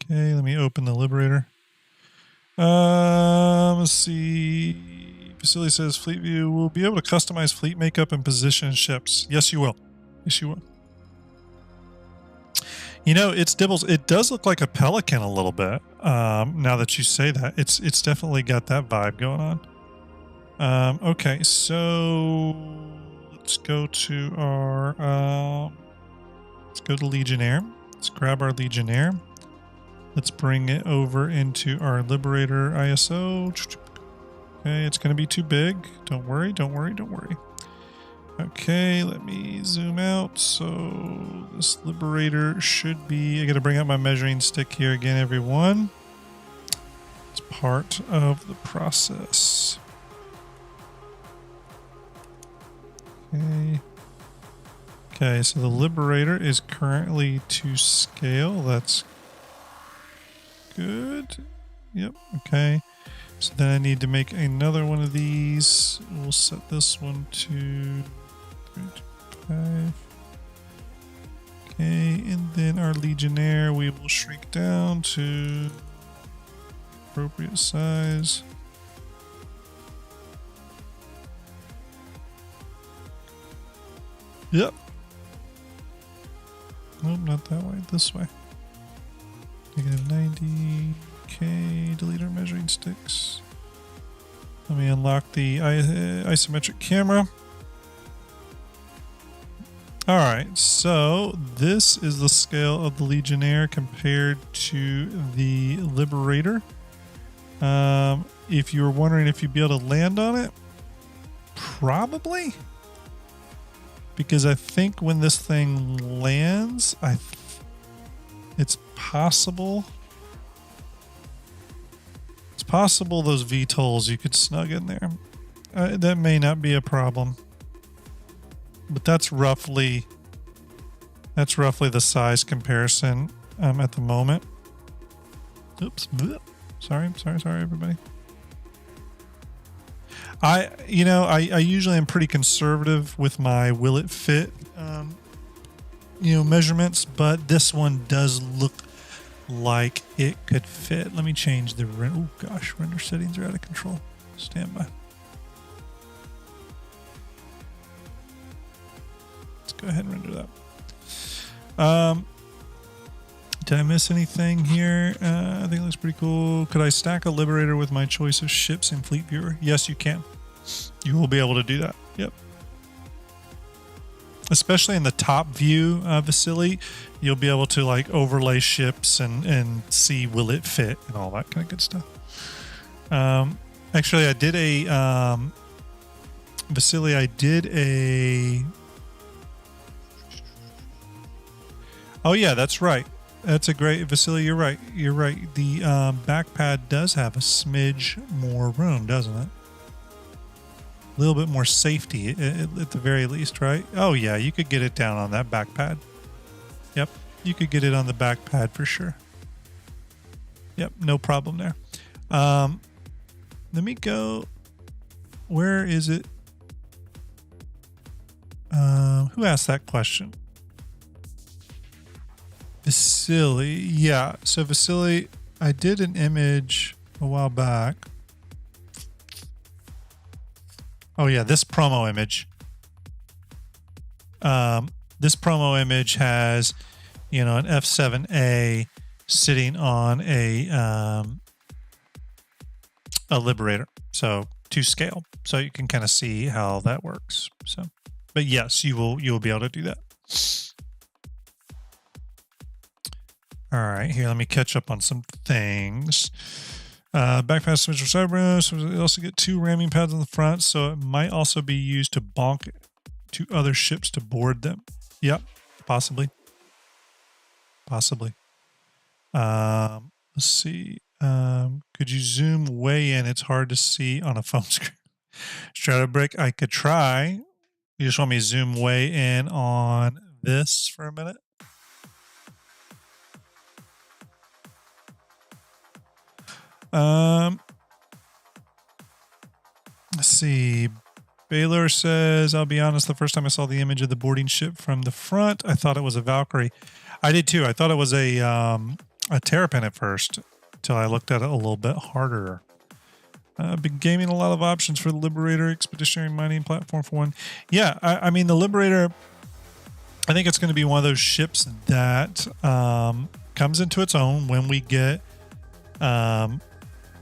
Okay, let me open the Liberator. Let's see. Vasily says Fleet View will be able to customize fleet makeup and position ships. Yes, you will. Yes, you will. It's Dibbles. It does look like a Pelican a little bit. Now that you say that, it's definitely got that vibe going on. Okay, so let's go to our Legionnaire. Let's grab our Legionnaire. Let's bring it over into our Liberator ISO. Okay, it's going to be too big. Don't worry. Okay, let me zoom out. So this Liberator should be... I got to bring out my measuring stick here again, everyone. It's part of the process. Okay, so the Liberator is currently to scale. That's good. Yep, okay. So then I need to make another one of these. We'll set this one to 325. Okay, and then our Legionnaire we will shrink down to appropriate size. Yep. Nope, not that way. This way. -90. Okay, delete our measuring sticks. Let me unlock the isometric camera. Alright, so this is the scale of the Legionnaire compared to the Liberator. If you were wondering if you'd be able to land on it, probably. Because I think when this thing lands, it's possible. It's possible those VTOLs you could snug in there. That may not be a problem. But that's roughly the size comparison at the moment. Oops. Sorry, everybody. I usually am pretty conservative with my will it fit measurements, but this one does look like it could fit. Let me change the render. Oh gosh, render settings are out of control. Stand by. Let's go ahead and render that. Did I miss anything here? I think it looks pretty cool. Could I stack a Liberator with my choice of ships in Fleet Viewer? Yes, you can. You will be able to do that. Yep. Especially in the top view, Vasily, you'll be able to like overlay ships and see will it fit and all that kind of good stuff. Actually, I did a Vasily. I did a Oh yeah, that's right. That's a great, Vasily. You're right. You're right. The back pad does have a smidge more room, doesn't it? A little bit more safety at the very least, right? Oh yeah, you could get it down on that back pad. Yep, you could get it on the back pad for sure. Yep, no problem there. Let me go. Where is it? Who asked that question? Vasily. Yeah. So Vasily, I did an image a while back. Oh yeah, this promo image. This promo image has, you know, an F7A sitting on a Liberator. So to scale. So you can kind of see how that works. So, but yes, you will be able to do that. All right, here, let me catch up on some things. Backpass switch for cyber. So you also get 2 ramming pads on the front, so it might also be used to bonk to other ships to board them. Yep, possibly. Possibly. Let's see. Could you zoom way in? It's hard to see on a phone screen. Stratobrick, I could try. You just want me to zoom way in on this for a minute? Let's see. Baylor says, I'll be honest, the first time I saw the image of the boarding ship from the front, I thought it was a Valkyrie. I did too. I thought it was a Terrapin at first, until I looked at it a little bit harder. I've been gaming a lot of options for the Liberator Expeditionary Mining Platform for one. Yeah, I mean, the Liberator, I think it's going to be one of those ships that comes into its own when we get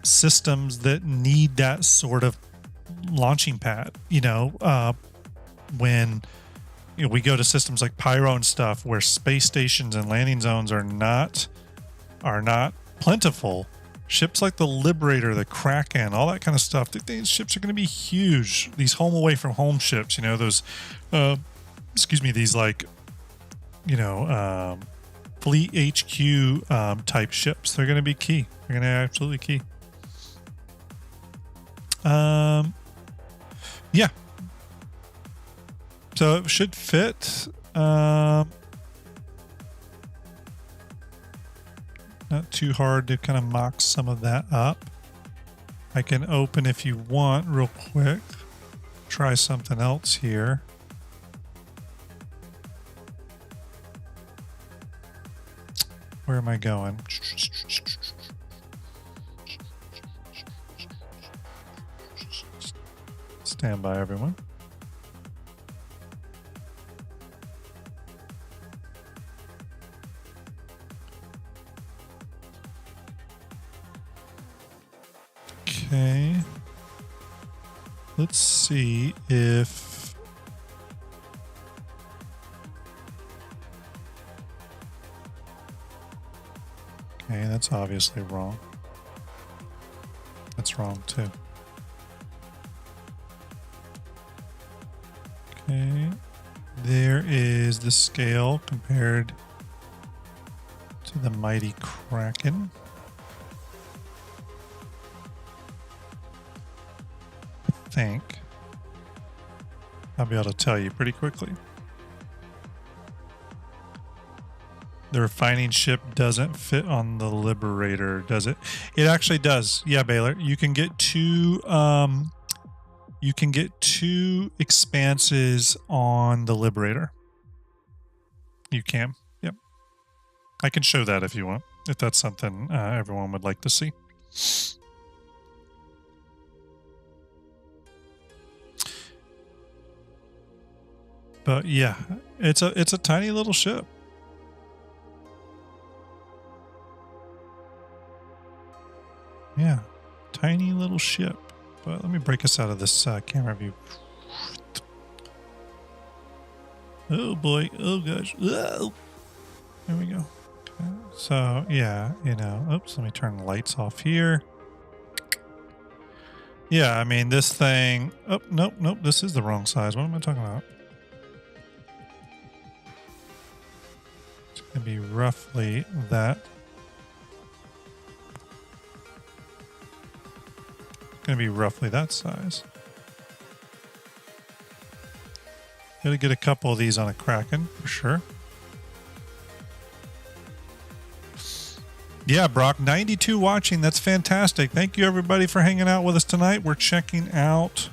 systems that need that sort of launching pad. You know, when we go to systems like Pyro and stuff, where space stations and landing zones are not plentiful. Ships like the Liberator, the Kraken, all that kind of stuff. These ships are going to be huge. These home away from home ships, you know, those, these like, you know, Fleet HQ type ships. They're going to be key. They're going to be absolutely key. Yeah. So it should fit. Not too hard to kind of mock some of that up. I can open if you want real quick. Try something else here. Where am I going? Stand by, everyone. Okay. Let's see if okay, that's obviously wrong. That's wrong too. Okay. There is the scale compared to the mighty Kraken. I think I'll be able to tell you pretty quickly. The refining ship doesn't fit on the Liberator, does it? It actually does. Yeah, Baylor. You can get two expanses on the Liberator. You can. Yep. I can show that if you want, if that's something everyone would like to see. But yeah, it's a tiny little ship. Yeah, tiny little ship. But let me break us out of this camera view. Oh boy! Oh gosh! Oh. There we go. Okay. So yeah, you know. Oops. Let me turn the lights off here. Yeah, I mean this thing. Oh nope. This is the wrong size. What am I talking about? Gonna be roughly that. Gonna be roughly that size. Gotta get a couple of these on a Kraken for sure. Yeah, Brock, 92 watching. That's fantastic. Thank you everybody for hanging out with us tonight. We're checking out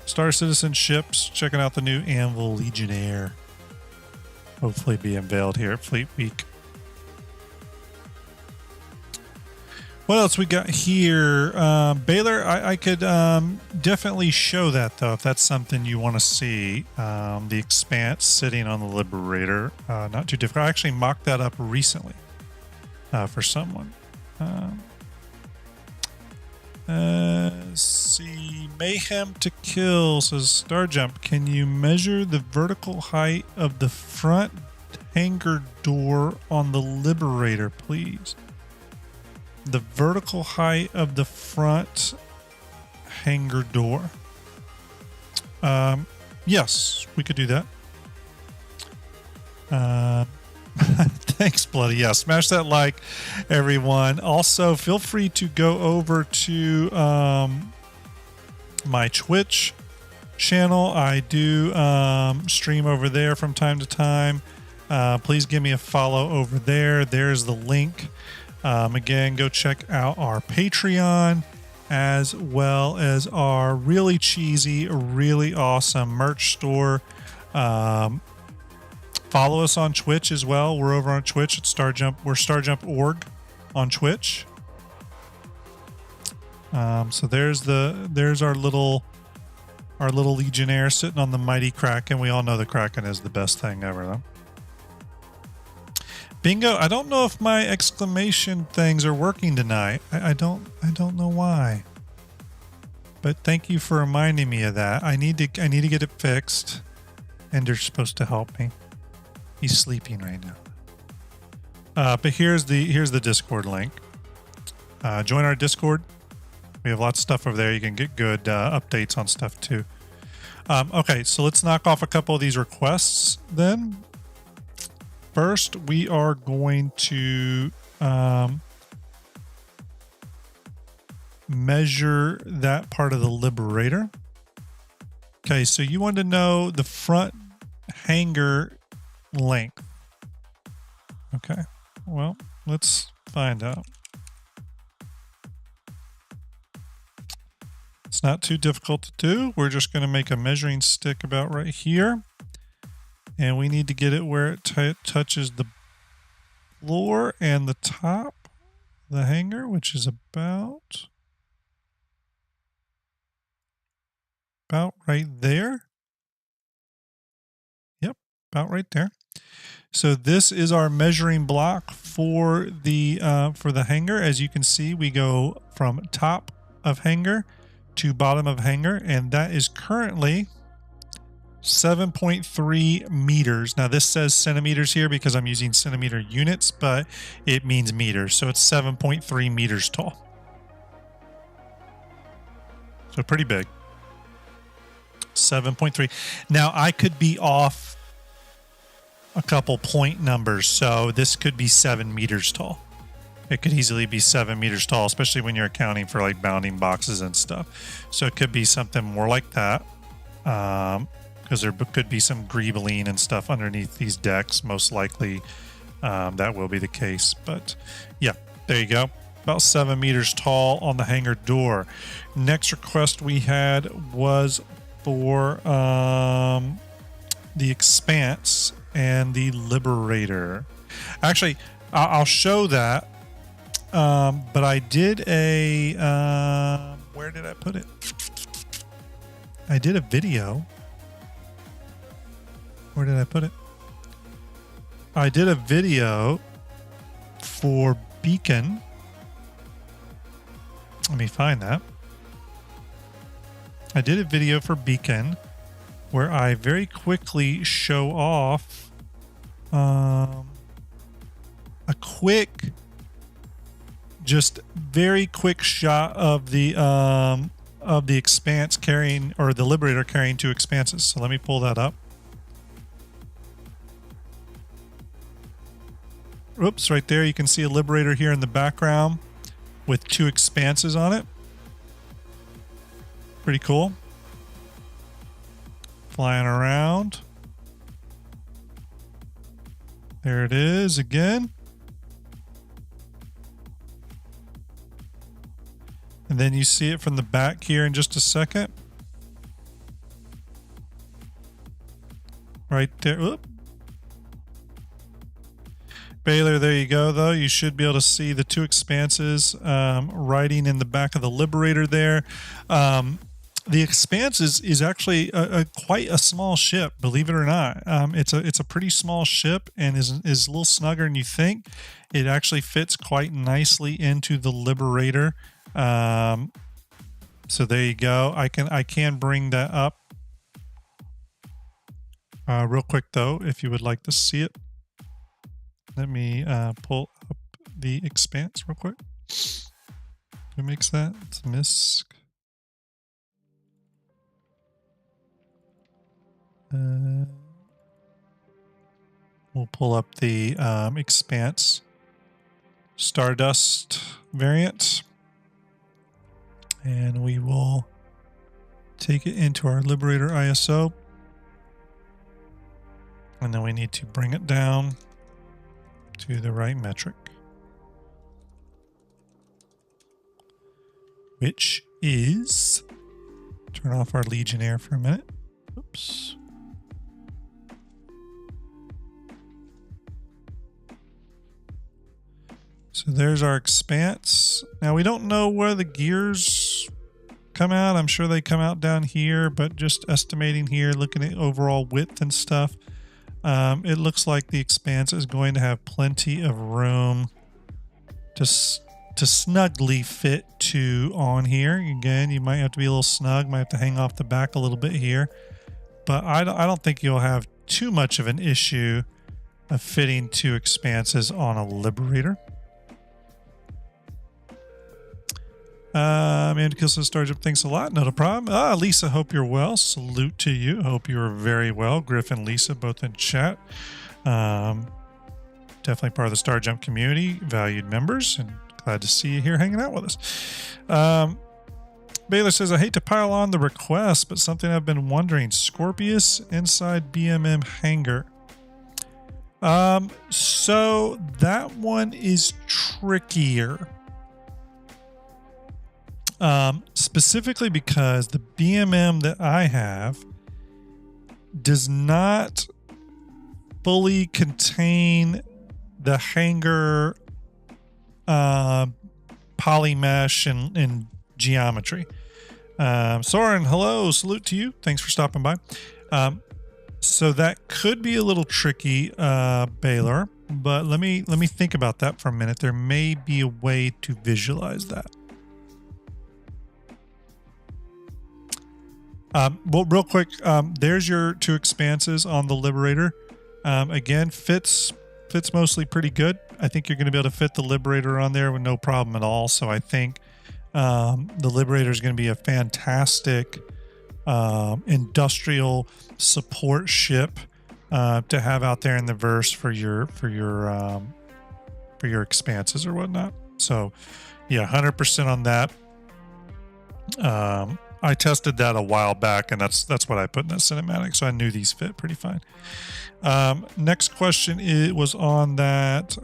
Star Citizen ships, checking out the new Anvil Legionnaire. Hopefully be unveiled here at Fleet Week. What else we got here? Baylor, I could definitely show that, though, if that's something you want to see. The Expanse sitting on the Liberator. Not too difficult. I actually mocked that up recently for someone. Let's see. Mayhem to Kill says, STARJUMP, can you measure the vertical height of the front hangar door on the Liberator, please? The vertical height of the front hangar door. Yes, we could do that. Thanks, Bloody. Yeah, smash that like, everyone. Also, feel free to go over to my Twitch channel. I do stream over there from time to time. Please give me a follow over there. There's the link. Again, go check out our Patreon as well as our really cheesy, really awesome merch store. Follow us on Twitch as well. We're over on Twitch at StarJump. We're StarJump.org on Twitch. So there's our little Legionnaire sitting on the mighty Kraken. We all know the Kraken is the best thing ever, though. Bingo. I don't know if my exclamation things are working tonight. I don't know why. But thank you for reminding me of that. I need to get it fixed. Ender's supposed to help me. He's sleeping right now. But here's the Discord link. Join our Discord. We have lots of stuff over there. You can get good updates on stuff too. Okay, so let's knock off a couple of these requests then. First, we are going to measure that part of the Liberator. Okay, so you want to know the front hangar length. Okay, well, let's find out. It's not too difficult to do. We're just going to make a measuring stick about right here. And we need to get it where it touches the floor and the top of the hangar, which is about right there. Yep, about right there. So this is our measuring block for the hangar. As you can see, we go from top of hangar to bottom of hangar, and that is currently 7.3 meters. Now this says centimeters here because I'm using centimeter units, but it means meters. So it's 7.3 meters tall. So pretty big. 7.3. Now I could be off a couple point numbers. So this could be 7 meters tall. It could easily be 7 meters tall, especially when you're accounting for like bounding boxes and stuff. So it could be something more like that. Because there could be some greebling and stuff underneath these decks. Most likely that will be the case. But yeah, there you go. About 7 meters tall on the hangar door. Next request we had was for the Expanse and the Liberator. Actually, I'll show that. But I did a... where did I put it? I did a video. Where did I put it? I did a video for Beacon. Let me find that. I did a video for Beacon where I very quickly show off a quick, just very quick shot of the Expanse carrying, or the Liberator carrying 2 Expanses. So let me pull that up. Oops, right there you can see a Liberator here in the background with 2 expanses on it. Pretty cool. Flying around. There it is again. And then you see it from the back here in just a second. Right there. Oop. Baylor, there you go, though. You should be able to see the 2 expanses riding in the back of the Liberator there. The Expanse is actually quite a small ship, believe it or not. It's a pretty small ship and is a little snugger than you think. It actually fits quite nicely into the Liberator. So there you go. I can bring that up real quick though, if you would like to see it. Let me pull up the Expanse real quick. Who makes that? It's Misk. We'll pull up the Expanse Stardust variant, and we will take it into our Liberator ISO, and then we need to bring it down to the right metric, which is, turn off our Legionnaire for a minute. Oops. So there's our Expanse. Now we don't know where the gears come out. I'm sure they come out down here, but just estimating here, looking at overall width and stuff, it looks like the Expanse is going to have plenty of room to snugly fit 2 on here. Again, you might have to be a little snug, might have to hang off the back a little bit here, but I don't think you'll have too much of an issue of fitting 2 Expanses on a Liberator. Mandikill says STARJUMP, thanks a lot. Not a problem. Lisa, hope you're well. Salute to you. Hope you are very well. Griff and Lisa both in chat. Definitely part of the STARJUMP community, valued members, and glad to see you here hanging out with us. Baylor says, I hate to pile on the request, but something I've been wondering. Scorpius inside BMM hangar. So that one is trickier. Specifically because the BMM that I have does not fully contain the hanger polymesh and geometry. Soren, hello, salute to you. Thanks for stopping by. So that could be a little tricky, Baylor, but let me think about that for a minute. There may be a way to visualize that. Well, real quick, there's your 2 Expanses on the Liberator. Again, fits mostly pretty good. I think you're going to be able to fit the Liberator on there with no problem at all. So I think the Liberator is going to be a fantastic industrial support ship to have out there in the verse for your Expanses or whatnot. So yeah, 100% on that. I tested that a while back, and that's what I put in that cinematic, so I knew these fit pretty fine. Next question, it was on that.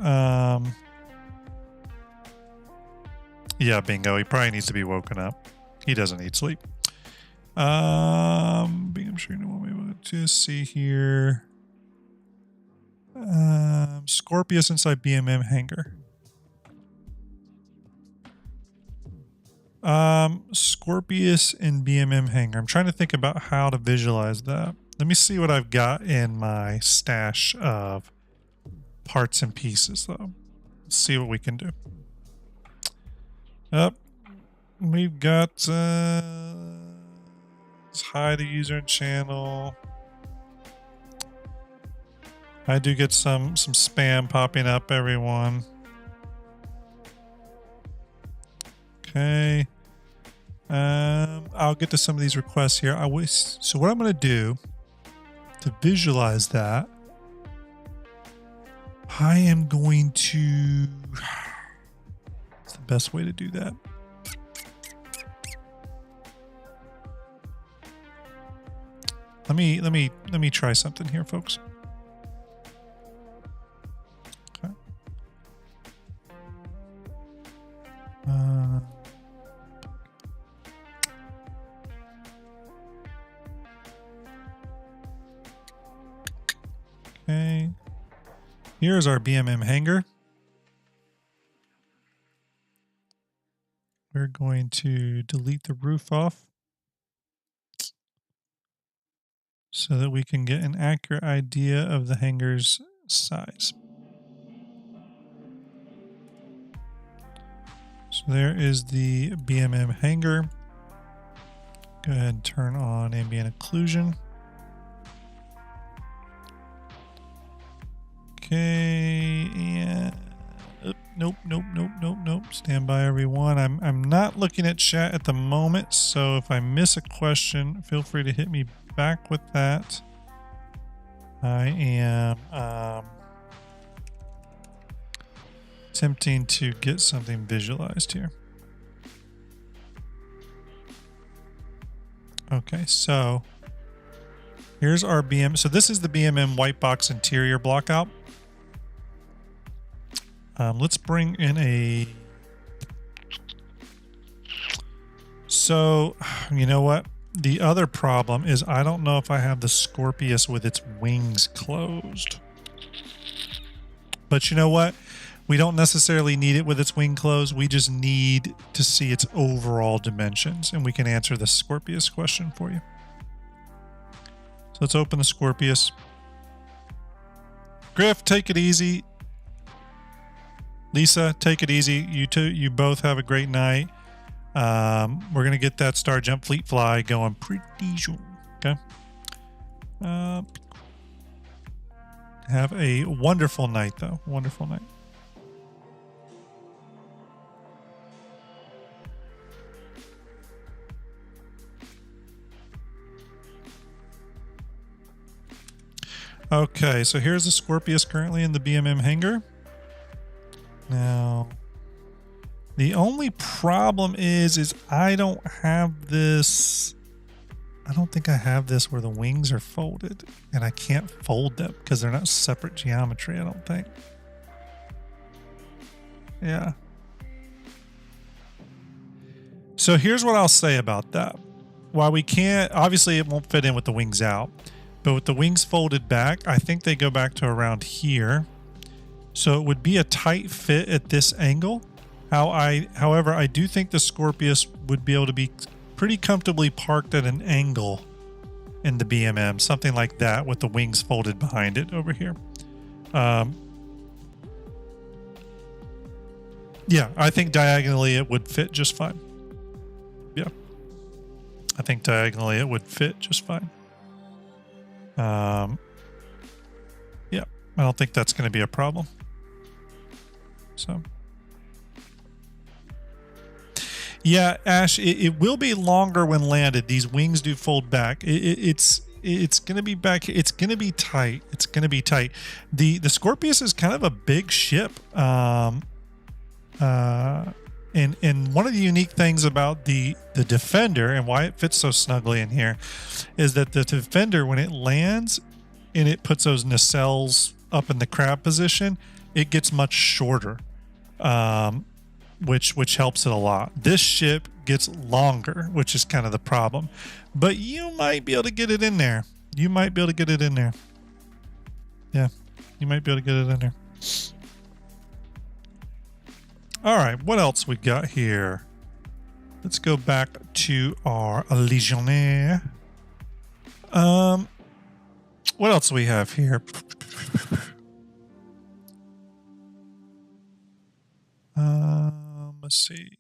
Yeah, bingo. He probably needs to be woken up. He doesn't need sleep. I'm sure you know what we want to see here. Scorpius inside BMM hangar. Scorpius and BMM hangar. I'm trying to think about how to visualize that. Let me see what I've got in my stash of parts and pieces, though. Let's see what we can do. We've got let's hide the user channel. I do get some spam popping up, everyone. Okay. I'll get to some of these requests here. So what I'm going to do to visualize that I am going to... It's the best way to do that. Let me try something here, folks. Okay. Okay. Here's our BMM hanger. We're going to delete the roof off so that we can get an accurate idea of the hanger's size. So there is the BMM hanger. Go ahead and turn on ambient occlusion. Okay, and nope. Stand by, everyone. I'm not looking at chat at the moment, so if I miss a question, feel free to hit me back with that. I am attempting to get something visualized here. Okay, so here's our BM. So this is the BMM white box interior block out. Let's bring in a... So, you know what? The other problem is I don't know if I have the Scorpius with its wings closed. But you know what? We don't necessarily need it with its wing closed. We just need to see its overall dimensions, and we can answer the Scorpius question for you. So let's open the Scorpius. Griff, take it easy. Lisa, take it easy. You both have a great night. We're going to get that STARJUMP Fleet Fly going pretty soon. Okay. Have a wonderful night, though. Wonderful night. Okay, so here's the Scorpius currently in the BMM hangar. Now, the only problem is I don't have this. I don't think I have this where the wings are folded, and I can't fold them because they're not separate geometry, I don't think. Yeah. So here's what I'll say about that. While we can't, obviously it won't fit in with the wings out, but with the wings folded back, I think they go back to around here. So it would be a tight fit at this angle. However, I do think the Scorpius would be able to be pretty comfortably parked at an angle in the BMM, something like that with the wings folded behind it over here. Yeah, I think diagonally it would fit just fine. Yeah, I think diagonally it would fit just fine. Yeah, I don't think that's going to be a problem. So, yeah, Ash, it will be longer when landed. These wings do fold back. It's going to be back. It's going to be tight. It's going to be tight. The Scorpius is kind of a big ship. And one of the unique things about the Defender and why it fits so snugly in here is that the Defender, when it lands and it puts those nacelles up in the crab position, it gets much shorter, which helps it a lot. This ship gets longer, which is kind of the problem, but you might be able to get it in there. You might be able to get it in there. Yeah, you might be able to get it in there. All right, what else we got here? Let's go back to our Legionnaire. What else do we have here? Let's see.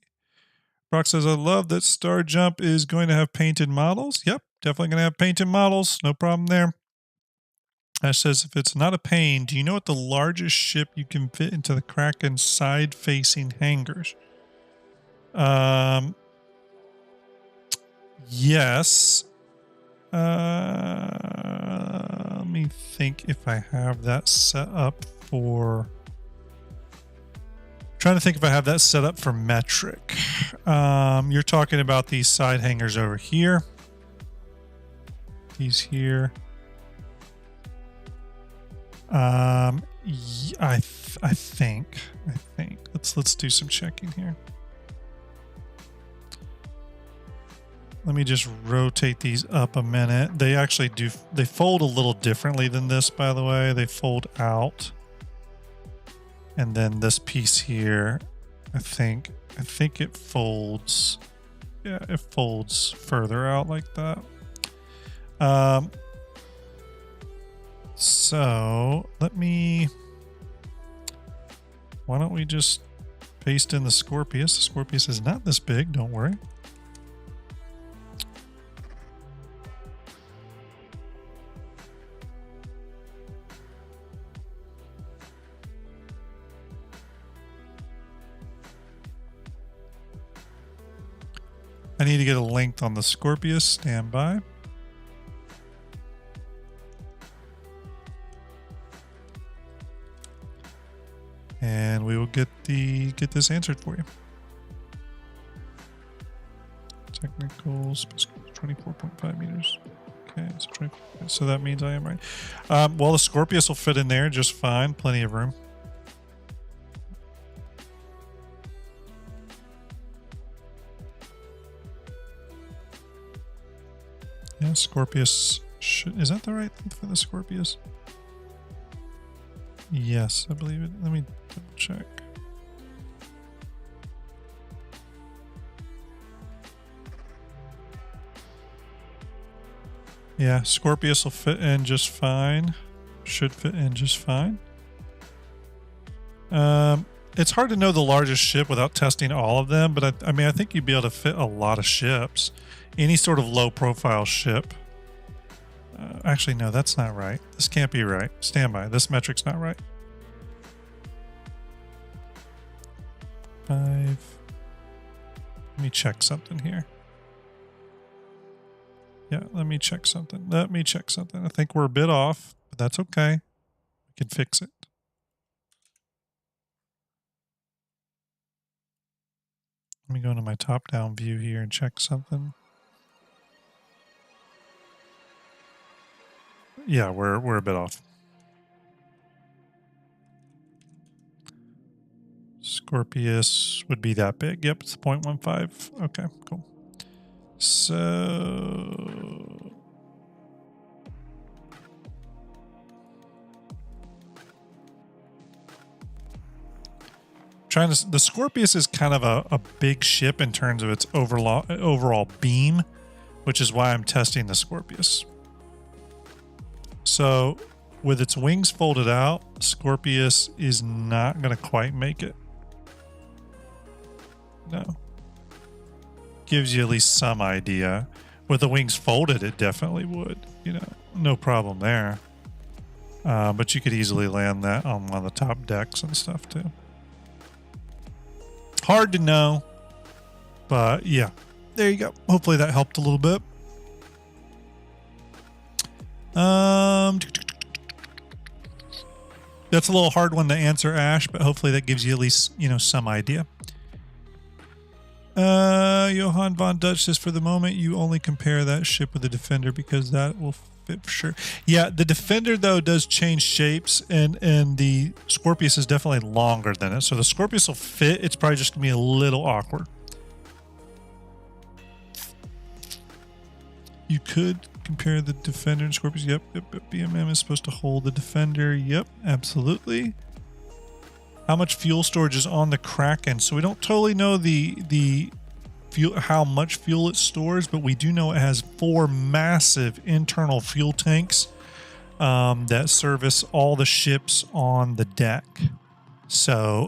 Brock says, I love that STARJUMP is going to have painted models. Yep, definitely going to have painted models. No problem there. Ash says, if it's not a pain, do you know what the largest ship you can fit into the Kraken side-facing hangars? Yes. Let me think if I have that set up for... Trying to think if I have that set up for metric. You're talking about these side hangers over here. These here. I think. Let's do some checking here. Let me just rotate these up a minute. They actually do. They fold a little differently than this, by the way. They fold out. And then this piece here, I think it folds. Yeah, it folds further out like that. So let me. Why don't we just paste in the Scorpius? The Scorpius is not this big. Don't worry. I need to get a length on the Scorpius. Stand by. And we will get this answered for you. Technicals, 24.5 meters. Okay, so that means I am right. Well, the Scorpius will fit in there just fine. Plenty of room. Yeah, Scorpius is that the right length for the Scorpius? Yes, I believe it. Let me double check. Yeah, Scorpius will fit in just fine. Should fit in just fine. It's hard to know the largest ship without testing all of them, but I mean, I think you'd be able to fit a lot of ships. Any sort of low profile ship. Actually, no, that's not right. This can't be right. Stand by. This metric's not right. 5. Let me check something here. Yeah, let me check something. I think we're a bit off, but that's okay. We can fix it. Let me go into my top-down view here and check something. Yeah, we're a bit off. Scorpius would be that big. Yep, it's 0.15. Okay, cool. So the Scorpius is kind of a big ship in terms of its overall beam, which is why I'm testing the Scorpius. So with its wings folded out, Scorpius is not going to quite make it. No. Gives you at least some idea. With the wings folded, it definitely would. You know, no problem there. But you could easily land that on one of the top decks and stuff too. Hard to know, but yeah, there you go. Hopefully that helped a little bit. That's a little hard one to answer, Ash, but hopefully that gives you at least, you know, some idea. Johann von Dutch says, for the moment, you only compare that ship with the Defender because that will fit for sure. Yeah, the Defender, though, does change shapes, and the Scorpius is definitely longer than it. So the Scorpius will fit. It's probably just going to be a little awkward. You could compare the Defender and Scorpius. Yep. BMM is supposed to hold the Defender. Yep, absolutely. How much fuel storage is on the Kraken? So we don't totally know the fuel, how much fuel it stores, but we do know it has 4 massive internal fuel tanks that service all the ships on the deck. So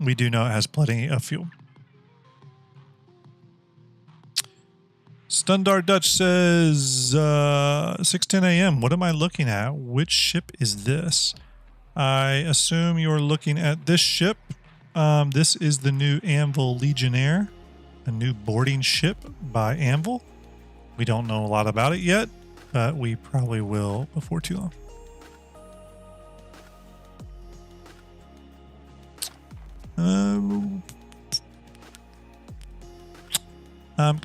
we do know it has plenty of fuel. Stundar Dutch says 6:10 a.m. What am I looking at? Which ship is this? I assume you're looking at this ship. This is the new Anvil Legionnaire, a new boarding ship by Anvil. We don't know a lot about it yet, but we probably will before too long.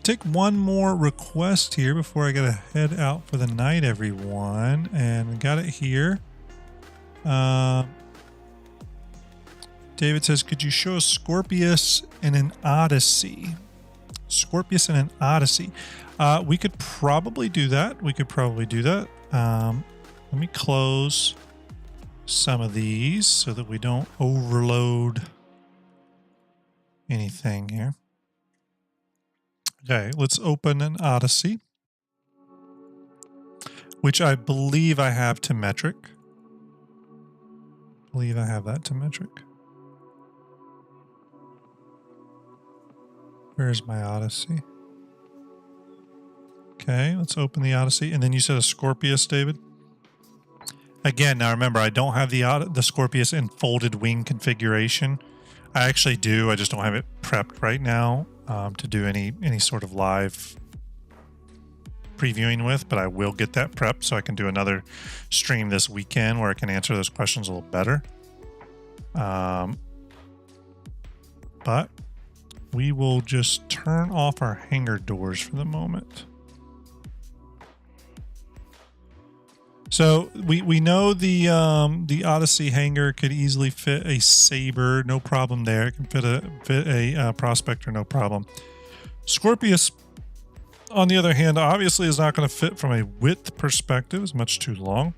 Take one more request here before I gotta head out for the night, everyone. And got it here. David says, could you show a Scorpius in an Odyssey? Scorpius in an Odyssey. We could probably do that. Let me close some of these so that we don't overload anything here. Okay, let's open an Odyssey, which I believe I have to metric. Where's my Odyssey? Okay, let's open the Odyssey. And then you said a Scorpius, David? Again, now remember, I don't have the Scorpius in folded wing configuration. I actually do. I just don't have it prepped right now to do any sort of live previewing with, but I will get that prepped so I can do another stream this weekend where I can answer those questions a little better. But we will just turn off our hangar doors for the moment. So we know the Odyssey hangar could easily fit a Saber, no problem there. It can fit a Prospector, no problem. Scorpius, on the other hand, obviously is not going to fit from a width perspective. It's much too long.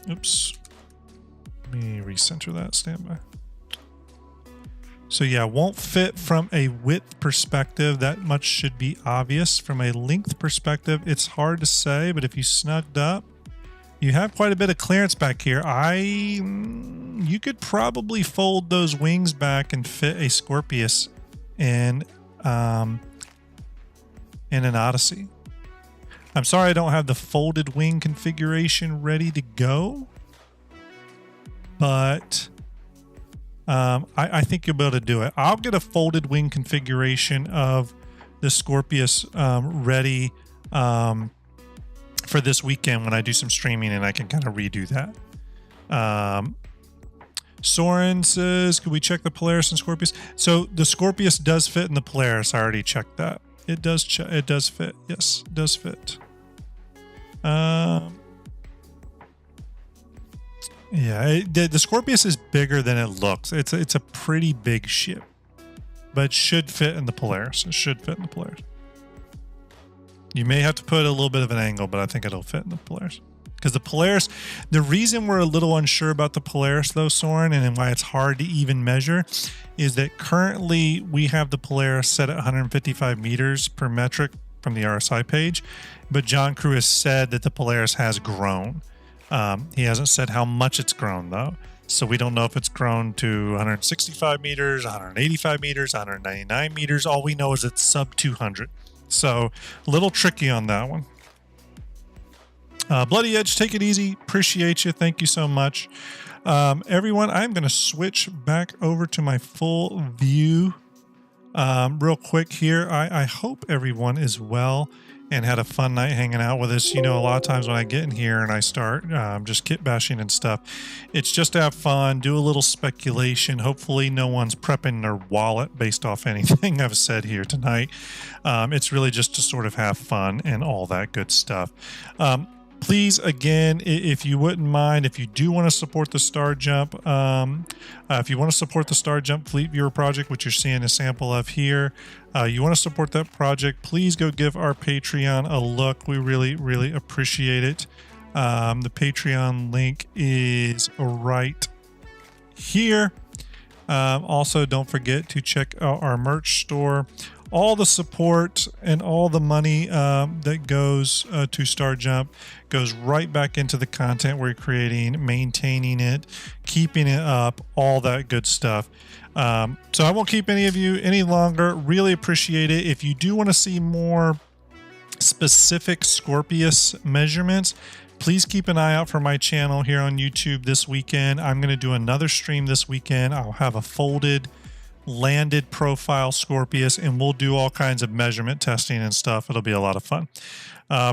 Oops. Let me recenter that. Stand by. So yeah, won't fit from a width perspective. That much should be obvious. From a length perspective, it's hard to say, but if you snugged up, you have quite a bit of clearance back here. You could probably fold those wings back and fit a Scorpius in an Odyssey. I'm sorry I don't have the folded wing configuration ready to go, but I think you'll be able to do it. I'll get a folded wing configuration of the Scorpius ready for this weekend when I do some streaming, and I can kind of redo that. Soren says, could we check the Polaris and Scorpius? So the Scorpius does fit in the Polaris. I already checked that. It does fit. Yes, it does fit. Yeah, the Scorpius is bigger than it looks. It's a pretty big ship, but it should fit in the Polaris. You may have to put a little bit of an angle, but I think it'll fit in the Polaris. Because the Polaris, the reason we're a little unsure about the Polaris though, Soren, and why it's hard to even measure, is that currently we have the Polaris set at 155 meters per metric from the RSI page, but John Crew has said that the Polaris has grown. He hasn't said how much it's grown though. So we don't know if it's grown to 165 meters, 185 meters, 199 meters. All we know is it's sub 200. So a little tricky on that one. Bloody Edge, take it easy. Appreciate you. Thank you so much. Everyone, I'm going to switch back over to my full view real quick here. I hope everyone is well and had a fun night hanging out with us. You know, a lot of times when I get in here and I start just kit bashing and stuff, it's just to have fun, do a little speculation. Hopefully no one's prepping their wallet based off anything I've said here tonight. It's really just to sort of have fun and all that good stuff. Please, again, if you wouldn't mind, if you do want to support the STARJUMP, if you want to support the STARJUMP Fleet Viewer project, which you're seeing a sample of here, you want to support that project, please go give our Patreon a look. We really, really appreciate it. The Patreon link is right here. Also, don't forget to check out our merch store. All the support and all the money that goes to STARJUMP goes right back into the content we're creating, maintaining it, keeping it up, all that good stuff. So I won't keep any of you any longer. Really appreciate it. If you do want to see more specific Scorpius measurements, please keep an eye out for my channel here on YouTube this weekend. I'm going to do another stream this weekend. I'll have a folded landed profile Scorpius, and we'll do all kinds of measurement testing and stuff. It'll be a lot of fun.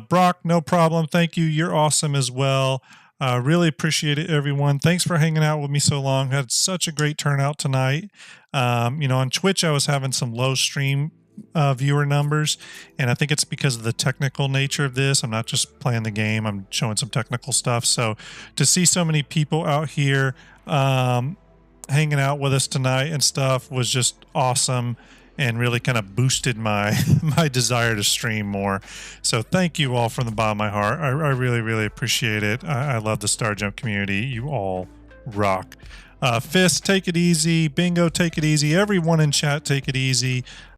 Brock, no problem. Thank you. You're awesome as well. Really appreciate it, everyone. Thanks for hanging out with me so long. Had such a great turnout tonight. On Twitch, I was having some low stream viewer numbers, and I think it's because of the technical nature of this. I'm not just playing the game, I'm showing some technical stuff. So to see so many people out here hanging out with us tonight and stuff was just awesome, and really kind of boosted my my desire to stream more. So thank you all from the bottom of my heart. I really, really appreciate it. I love the STARJUMP community. You all rock. Fist, take it easy. Bingo, take it easy. Everyone in chat, take it easy.